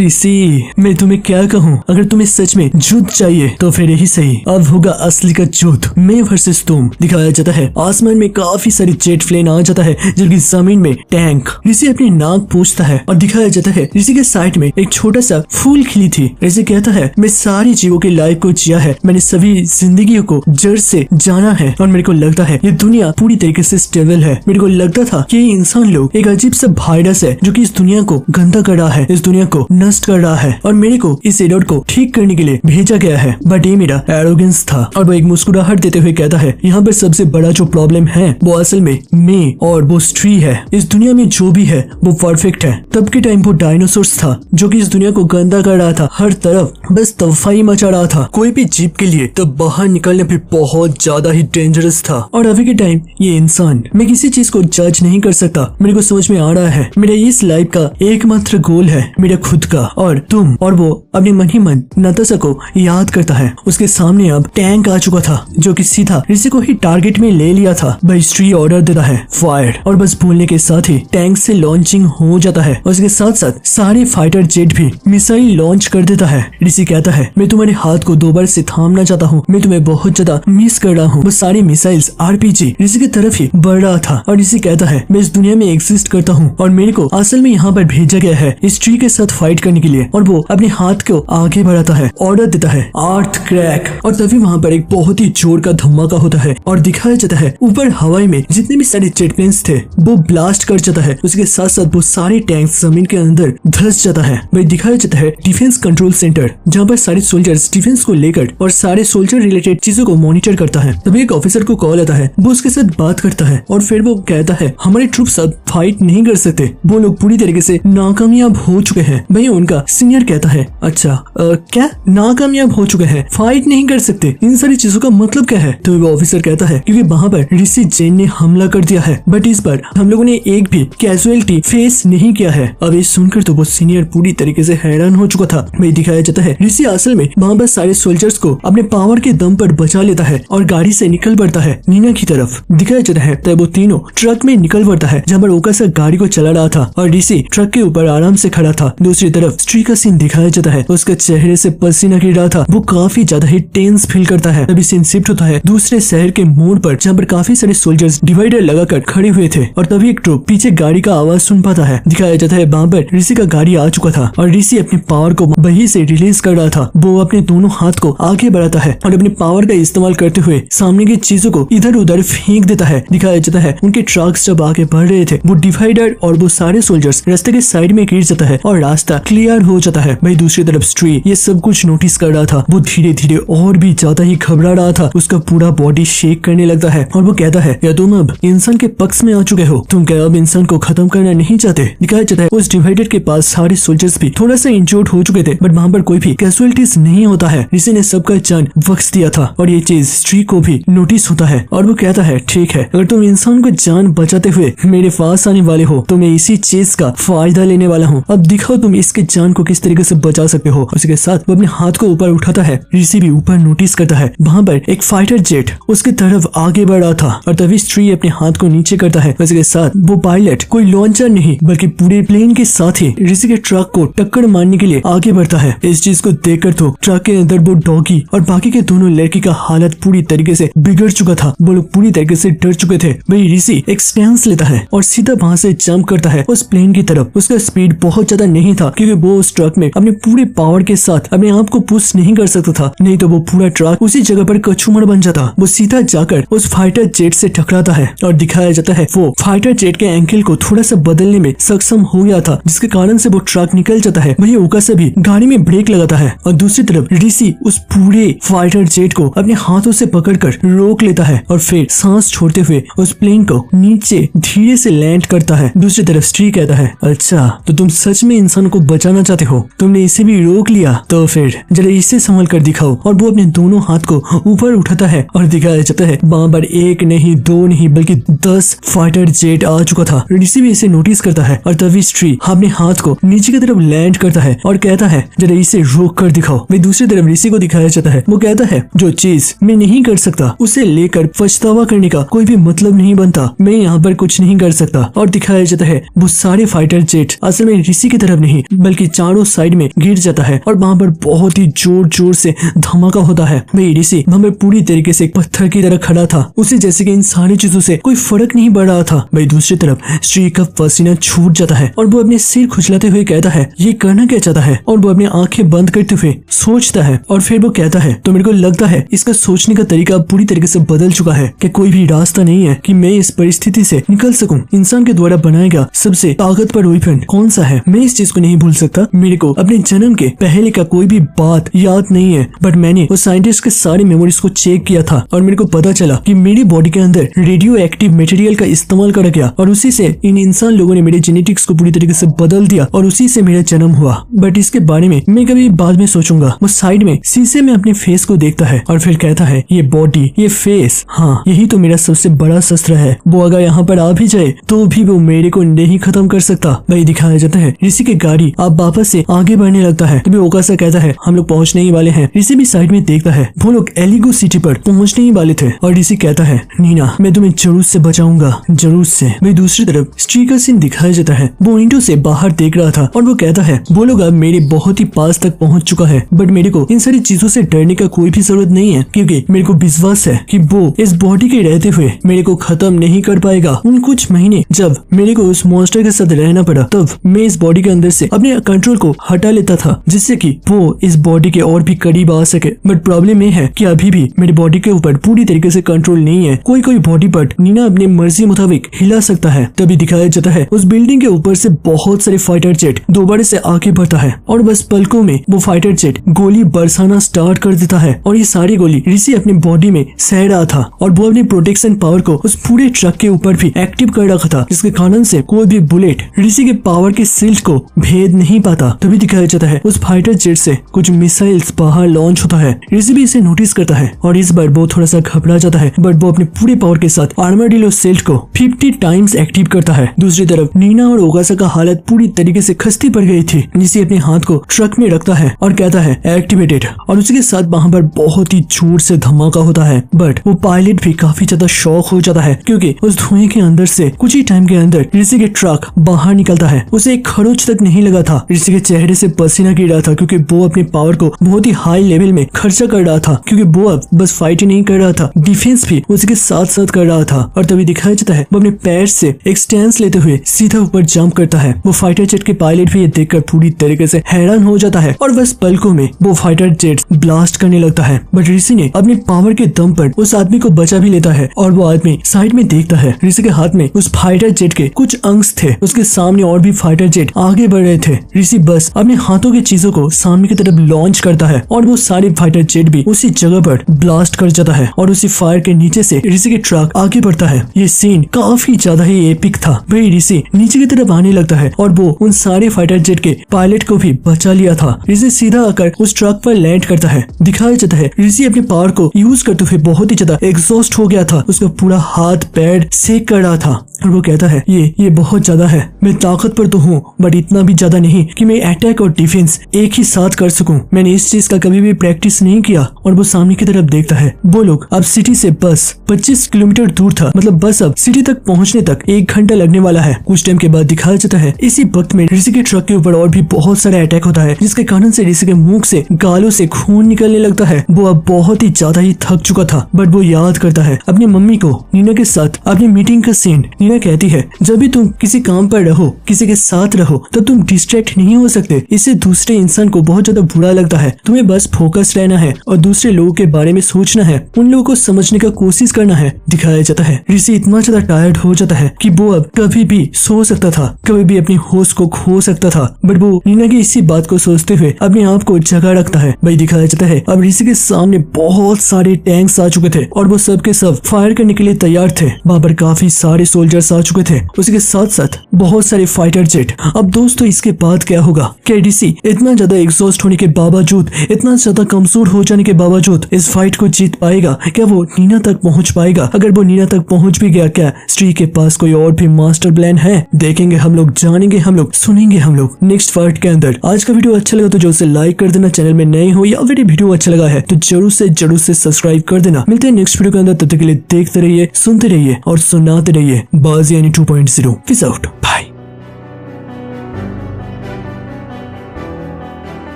ऋषि मैं तुम्हें क्या कहूँ, अगर तुम्हें सच में युद्ध चाहिए तो फिर यही सही, अब होगा असली का युद्ध, मैं वर्सेस तुम। दिखाया जाता है आसमान में काफी सारी जेट प्लेन आ जाता है जबकि जमीन में टैंक। ऋषि अपनी नाक पूछता है और दिखाया जाता है ऋषि के साइड में एक छोटा सा फूल खिली थी। ऋषि कहता है मैं सारी जीवों की लाइफ को जिया है, मैंने सभी जिंदगियों को जड़ से जाना है और मेरे को लगता है ये दुनिया पूरी तरीके से स्टेबल है। मेरे को लगता था कि ये इंसान लोग एक अजीब सा वायरस है जो कि इस दुनिया को गंदा कर रहा है, इस दुनिया को नष्ट कर रहा है और मेरे को इस एरर को ठीक करने के लिए भेजा गया है। बट ये मेरा एरोगेंस था। और वो एक मुस्कुराहट देते हुए कहता है यहाँ पर सबसे बड़ा जो प्रॉब्लम है वो असल में मैं और वो स्ट्री है। इस दुनिया में जो भी है वो परफेक्ट है। तब के टाइम वो डायनासोर्स था जो कि इस दुनिया को गंदा कर रहा था, हर तरफ बस तबाही मचा रहा था। कोई भी जीव के लिए तो बाहर निकलने भी बहुत ज्यादा ही डेंजरस था। और अभी के टाइम ये इंसान, मैं किसी चीज को जज नहीं कर सकता। मेरे को समझ में आ रहा है मेरा इस लाइफ का एकमात्र गोल है मेरा खुद का और तुम। और वो अपने मन ही मन नताशा को याद करता है। उसके सामने अब टैंक आ चुका था जो कि सीधा ऋषि को ही टारगेट में ले लिया था। भाई स्ट्री ऑर्डर देता है फायर और बस बोलने के साथ ही टैंक से लॉन्चिंग हो जाता है। उसके साथ साथ सारे फाइटर जेट भी मिसाइल लॉन्च कर देता है। ऋषि कहता है मैं तुम्हारे हाथ को दोबारा से थामना चाहता हूँ, मैं तुम्हें बहुत ज्यादा मिस कर रहा हूँ। वो सारे मिसाइल्स आरपीजी ऋषि की तरफ ही बढ़ रहा था और ऋषि कहता है मैं इस दुनिया में एग्जिस्ट करता हूँ और मेरे को असल में यहाँ पर भेजा गया है इस ट्री के साथ फाइट करने के लिए। और वो अपने हाथ को आगे बढ़ाता है, ऑर्डर देता है अर्थ क्रैक। और तभी वहाँ पर एक बहुत ही जोर का धमाका होता है और दिखाया जाता है ऊपर हवाई में जितने भी सारे जेट प्लेन्स थे वो ब्लास्ट कर जाता है। उसके साथ साथ वो सारे टैंक्स जमीन के अंदर धंस जाता है। वही दिखाया जाता है डिफेंस कंट्रोल सेंटर, जहाँ पर सारे सोल्जर्स डिफेंस को लेकर और सारे सोल्जर रिलेटेड चीजों को मॉनिटर करता है। तभी एक ऑफिसर को कॉल आता है, वो उसके साथ बात करता है और फिर वो कहता है हमारे ट्रूप्स अब फाइट नहीं कर सकते, वो लोग पूरी तरीके से नाकामयाब हो चुके हैं। भैया उनका सीनियर कहता है अच्छा क्या नाकामयाब हो चुके हैं, फाइट नहीं कर सकते, इन सारी चीजों का मतलब क्या है? तो वो ऑफिसर कहता है क्योंकि वहाँ पर ऋषि जैन ने हमला कर दिया है बट इस बार हम लोगों ने एक भी कैजुअलिटी फेस नहीं किया है। अब ये सुनकर तो वो सीनियर पूरी तरीके से हैरान हो चुका था। वही दिखाया जाता है ऋषि असल में वहाँ पर सारे सोल्जर्स को अपने पावर के दम पर बचा लेता है और गाड़ी से निकल पड़ता है नीना की तरफ। दिखाया जाता है तब वो तीनों ट्रक में निकल पड़ता है जहाँ पर ओकासा गाड़ी को चला रहा था और ऋषि ट्रक के ऊपर आराम से खड़ा था। दूसरी तरफ स्ट्री का सीन दिखाया जाता है, उसके चेहरे से पसीना गिर रहा था, वो काफी ज्यादा ही टेंस फील करता है। तभी सीन शिफ्ट होता है दूसरे शहर के मोड़ पर जहाँ पर काफी सारे सोल्जर्स डिवाइडर लगाकर खड़े हुए थे और तभी एक ट्रुप पीछे गाड़ी का आवाज सुन पाता है। दिखाया जाता है वहाँ पर ऋषि का गाड़ी आ चुका था और ऋषि अपनी पावर को वहीं से रिलीज कर रहा था। वो अपने दोनों हाथ को आगे बढ़ाता है और अपनी पावर का इस्तेमाल करते हुए सामने की चीजों को इधर उधर फेंक देता है। दिखाया जाता है उनके ट्रक्स जब आगे बढ़ रहे थे वो डिवाइडर और वो सारे सोल्जर्स रास्ते के साइड में गिर जाता है और रास्ता क्लियर हो जाता है। वही दूसरी तरफ स्ट्री ये सब कुछ नोटिस कर रहा था, वो धीरे धीरे और भी ज्यादा ही घबरा रहा था, उसका पूरा बॉडी शेक करने लगता है और वो कहता है या तुम अब इंसान के पक्ष में आ चुके हो, तुम क्या अब इंसान को खत्म करना नहीं चाहते? दिखाया जाता है उस डिवाइडर के पास सारे सोल्जर्स भी थोड़ा सा इंजर्ड हो चुके थे बट वहाँ पर कोई भी कैजुअलिटीज नहीं होता है। ऋषि ने सबका जान बख्श दिया था और ये चीज स्ट्री को भी नोटिस होता है और वो कहता है ठीक है, अगर तुम इंसान को जान बचाते हुए मेरे पास आने वाले हो तो मैं इसी चीज का फायदा लेने वाला हूँ। अब दिखाओ तुम इसके जान को किस तरीके से बचा सकते हो। उसके साथ वो अपने हाथ को ऊपर उठाता है। ऋषि भी ऊपर नोटिस करता है वहाँ पर एक फाइटर जेट उसके तरफ आगे बढ़ रहा था और तभी स्ट्री अपने हाथ को नीचे करता है। उसके साथ वो पायलट कोई लॉन्चर नहीं बल्कि पूरे प्लेन के साथ ही ऋषि के ट्रक को टक्कर मारने के लिए आगे बढ़ता है। इस चीज को देखकर तो ट्रक के अंदर वो डॉगी और बाकी के दोनों लड़की का हालत पूरी तरीके से बिगड़ चुका था, वो लोग पूरी तरीके से डर चुके थे। वही ऋषि एक स्टैंस लेता है और सीधा वहाँ से जंप करता है उस प्लेन की तरफ। उसका स्पीड बहुत ज्यादा नहीं था क्योंकि वो उस ट्रक में अपने पूरे पावर के साथ अपने आप को पुश नहीं कर सकता था, नहीं तो वो पूरा ट्रक उसी जगह पर कचूमर बन जाता। वो सीधा जाकर उस फाइटर जेट से टकराता है और दिखाया जाता है वो फाइटर जेट के एंगल को थोड़ा सा बदलने में सक्षम हो गया था जिसके कारण से वो ट्रक निकल जाता है। वही ओकासा भी गाड़ी में ब्रेक लगाता है और दूसरी तरफ ऋषि उस पूरे फाइटर जेट को अपने हाथों से पकड़कर रोक लेता है और फिर सांस छोड़ते हुए उस प्लेन को नीचे धीरे से लैंड करता है। दूसरी तरफ स्ट्री कहता है अच्छा तो तुम सच में इंसान को बचाना चाहते हो, तुमने इसे भी रोक लिया, तो फिर जरा इसे संभल कर दिखाओ। और वो अपने दोनों हाथ को ऊपर उठाता है और दिखाया जाता है वहाँ पर एक नहीं दो नहीं बल्कि 10 फाइटर जेट आ चुका था। ऋषि भी इसे नोटिस करता है और तभी स्ट्री अपने हाथ को नीचे की तरफ लैंड करता है और कहता है जरा इसे रोक कर दिखाओ। वही दूसरी तरफ ऋषि को दिखाया जाता है, वो कहता है जो चीज मैं नहीं कर सकता उसे लेकर पछतावा करने का कोई भी मतलब नहीं बनता, मैं यहाँ पर कुछ नहीं कर सकता। और दिखाया जाता है वो सारे फाइटर जेट असल में ऋषि की तरफ नहीं बल्कि चारों साइड में गिर जाता है और वहाँ पर बहुत ही जोर जोर से धमाका होता है। वही ऋषि वहाँ पर पूरी तरीके से पत्थर की तरह खड़ा था, उसे जैसे कि इन सारी चीजों से कोई फर्क नहीं पड़ रहा था। वही दूसरी तरफ स्ट्री का पसीना छूट जाता है और वो अपने सिर खुजलाते हुए कहता है ये करना क्या चाहता है, और वो अपनी आंखें बंद करते हुए सोचता है और फिर वो कहता है तो मेरे को लगता है इसका सोचने का तरीका पूरी तरीके से बदल चुका है कि कोई भी रास्ता नहीं है कि मैं इस परिस्थिति से निकल सकूं। इंसान के द्वारा बनाया गया सबसे ताकतवर वेपन कौन सा है, मैं इस चीज को नहीं भूल सकता। मेरे को अपने जन्म के पहले का कोई भी बात याद नहीं है बट मैंने उस साइंटिस्ट के सारे मेमोरीज को चेक किया था और मेरे को पता चला कि मेरी बॉडी के अंदर रेडियो एक्टिव मटेरियल का इस्तेमाल करा गया और उसी से इन इंसान लोगों ने मेरे जेनेटिक्स को पूरी तरीके से बदल दिया और उसी से मेरा जन्म हुआ। बट इसके बारे में मैं कभी बाद में सोचूंगा। वो साइड में शीशे में अपने फेस को देखता है और फिर कहता है ये बॉडी ये फेस, हाँ यही तो मेरा सबसे बड़ा शस्त्र है, वो अगर यहाँ पर आ भी जाए तो भी वो मेरे को नहीं खत्म कर सकता। वही दिखाया जाता है ऋषि की गाड़ी अब वापस से आगे बढ़ने लगता है। तभी ओकासा कहता है हम लोग पहुंचने ही वाले हैं। ऋषि भी साइड में देखता है, वो लोग एलिगो सिटी पर पहुंचने ही वाले थे और ऋषि कहता है नीना मैं तुम्हें जरूर से बचाऊंगा, जरूर से। वही दूसरी तरफ स्ट्री का सीन दिखाया जाता है, वो विंडो से बाहर देख रहा था और वो कहता है वो लोग अब मेरे बहुत ही पास तक पहुंच चुका है बट मेरे को इन सारी चीजों से डरने का कोई भी जरूरत नहीं है क्योंकि मेरे को विश्वास है कि वो इस बॉडी के रहते हुए हुए मेरे को खत्म नहीं कर पाएगा। उन कुछ महीने जब मेरे को उस मॉन्स्टर के साथ रहना पड़ा, तब मैं इस बॉडी के अंदर से अपने कंट्रोल को हटा लेता था, जिससे कि वो इस बॉडी के और भी करीब आ सके। बट प्रॉब्लम ये है कि अभी भी मेरी बॉडी के ऊपर पूरी तरीके से कंट्रोल नहीं है। कोई कोई बॉडी पार्ट नीना अपनी मर्जी मुताबिक हिला सकता है। तभी दिखाया जाता है उस बिल्डिंग के ऊपर से बहुत सारे फाइटर जेट दोबारा से आगे बढ़ता है और बस पलकों में वो फाइटर जेट गोली बरसाना स्टार्ट कर देता है। और ये सारी गोली ऋषि अपनी बॉडी में सह रहा था और वो अपनी प्रोटेक्शन पावर को उस पूरे ट्रक के ऊपर भी एक्टिव कर रखा था, जिसके कारण से कोई भी बुलेट ऋषि के पावर के सिल्ट को भेद नहीं पाता। तभी दिखाया जाता है उस फाइटर जेट से कुछ मिसाइल्स बाहर लॉन्च होता है। ऋषि भी इसे नोटिस करता है और इस बार वो थोड़ा सा घबरा जाता है, बट वो अपने पूरे पावर के साथ आर्माडिलो सिल्ट को 50 टाइम्स एक्टिव करता है। दूसरी तरफ नीना और ओगासा का हालत पूरी तरीके से खस्ती पड़ गई थी। ऋषि अपने हाथ को ट्रक में रखता है और कहता है एक्टिवेटेड, और उसके साथ वहाँ पर बहुत ही जोर से धमाका होता है। बट वो पायलट भी काफी ज्यादा शॉक हो जाता है, क्योंकि उस धुएं के अंदर से कुछ ही टाइम के अंदर ऋषि के ट्रक बाहर निकलता है। उसे एक खरोच तक नहीं लगा था। ऋषि के चेहरे से पसीना गिर रहा था, क्योंकि वो अपने पावर को बहुत ही हाई लेवल में खर्चा कर रहा था, क्योंकि वो अब बस फाइट ही नहीं कर रहा था, डिफेंस भी उसके साथ साथ कर रहा था। और तभी दिखाया जाता है वो अपने पैर से एक स्टैंस लेते हुए सीधा ऊपर जंप करता है। वो फाइटर जेट के पायलट भी ये देखकर पूरी तरीके से हैरान हो जाता है और बस पलकों में वो फाइटर जेट ब्लास्ट करने लगता है। बट ऋषि ने अपने पावर के दम पर उस आदमी को बचा भी लेता है और वो आदमी साइड में देखता है। ऋषि के हाथ में उस फाइटर जेट के कुछ अंश थे, उसके सामने और भी फाइटर जेट आगे बढ़ रहे थे। ऋषि बस अपने हाथों की चीजों को सामने की तरफ लॉन्च करता है और वो सारे फाइटर जेट भी उसी जगह पर ब्लास्ट कर जाता है और उसी फायर के नीचे से ऋषि के ट्रक आगे बढ़ता है। ये सीन काफी ज्यादा ही एपिक था। भाई ऋषि नीचे की तरफ आने लगता है और वो उन सारे फाइटर जेट के पायलट को भी बचा लिया था। ऋषि सीधा आकर उस ट्रक पर लैंड करता है। दिखाया जाता है ऋषि अपने पावर को यूज करते हुए बहुत ही ज्यादा एग्जॉस्ट हो गया था। उसका पूरा हाथ पैर सेक कर रहा था और वो कहता है ये बहुत ज्यादा है। मैं ताकतवर तो हूँ, बट इतना भी ज्यादा नहीं कि मैं अटैक और डिफेंस एक ही साथ कर सकूं। मैंने इस चीज का कभी भी प्रैक्टिस नहीं किया। और वो सामने की तरफ देखता है। वो लोग अब सिटी से बस 25 किलोमीटर दूर था, मतलब बस अब सिटी तक पहुंचने तक 1 घंटा लगने वाला है। कुछ टाइम के बाद दिखाया जाता है इसी वक्त में ऋषि के ट्रक के ऊपर और भी बहुत सारा अटैक होता है, जिसके कारण से ऋषि के मुंह से गालों से खून निकलने लगता है। वो अब बहुत ही ज्यादा ही थक चुका था, बट वो याद करता है अपनी मम्मी को नीना के साथ अपनी मीटिंग का सीन। नीना कहती है जब भी तुम किसी काम पर रहो, किसी के साथ रहो, तब तुम डिस्ट्रैक्ट नहीं हो सकते। इससे दूसरे इंसान को बहुत ज्यादा बुरा लगता है। तुम्हें बस फोकस रहना है और दूसरे लोगों के बारे में सोचना है, उन लोगों को समझने का कोशिश करना है। दिखाया जाता है ऋषि इतना ज्यादा टायर्ड हो जाता है कि वो अब कभी भी सो सकता था, कभी भी अपनी होश को खो सकता था, बट वो नीना की इसी बात को सोचते हुए अपने आप को जगा रखता है। भाई दिखाया जाता है अब ऋषि के सामने बहुत सारे टैंक्स आ चुके थे और वो सब के सब फायर करने के लिए तैयार थे। वहाँ पर काफी सारे सोल्जर्स आ चुके थे, उसके साथ साथ बहुत सारे फाइटर जेट। अब दोस्तों इसके बाद क्या होगा? क्या ऋषि इतना ज्यादा एग्जॉस्ट होने के बावजूद, इतना ज्यादा कमजोर हो जाने के बावजूद इस फाइट को जीत पाएगा? क्या वो नीना तक पहुंच पाएगा? अगर वो नीना तक पहुंच भी गया, क्या स्त्री के पास कोई और भी मास्टर प्लान है? देखेंगे हम लोग, जानेंगे हम लोग, सुनेंगे हम लोग नेक्स्ट पार्ट के अंदर। आज का वीडियो अच्छा लगा तो जो से लाइक कर देना, चैनल में नए हो या फिर वीडियो अच्छा लगा है तो जरूर से सब्सक्राइब कर देना। मिलते हैं नेक्स्ट वीडियो के अंदर, तब तक के लिए देखते रहिए, सुनते रहिए और सुनाते रहिए। बाज़ यानी 2.0 पीस आउट, बाय।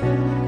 है।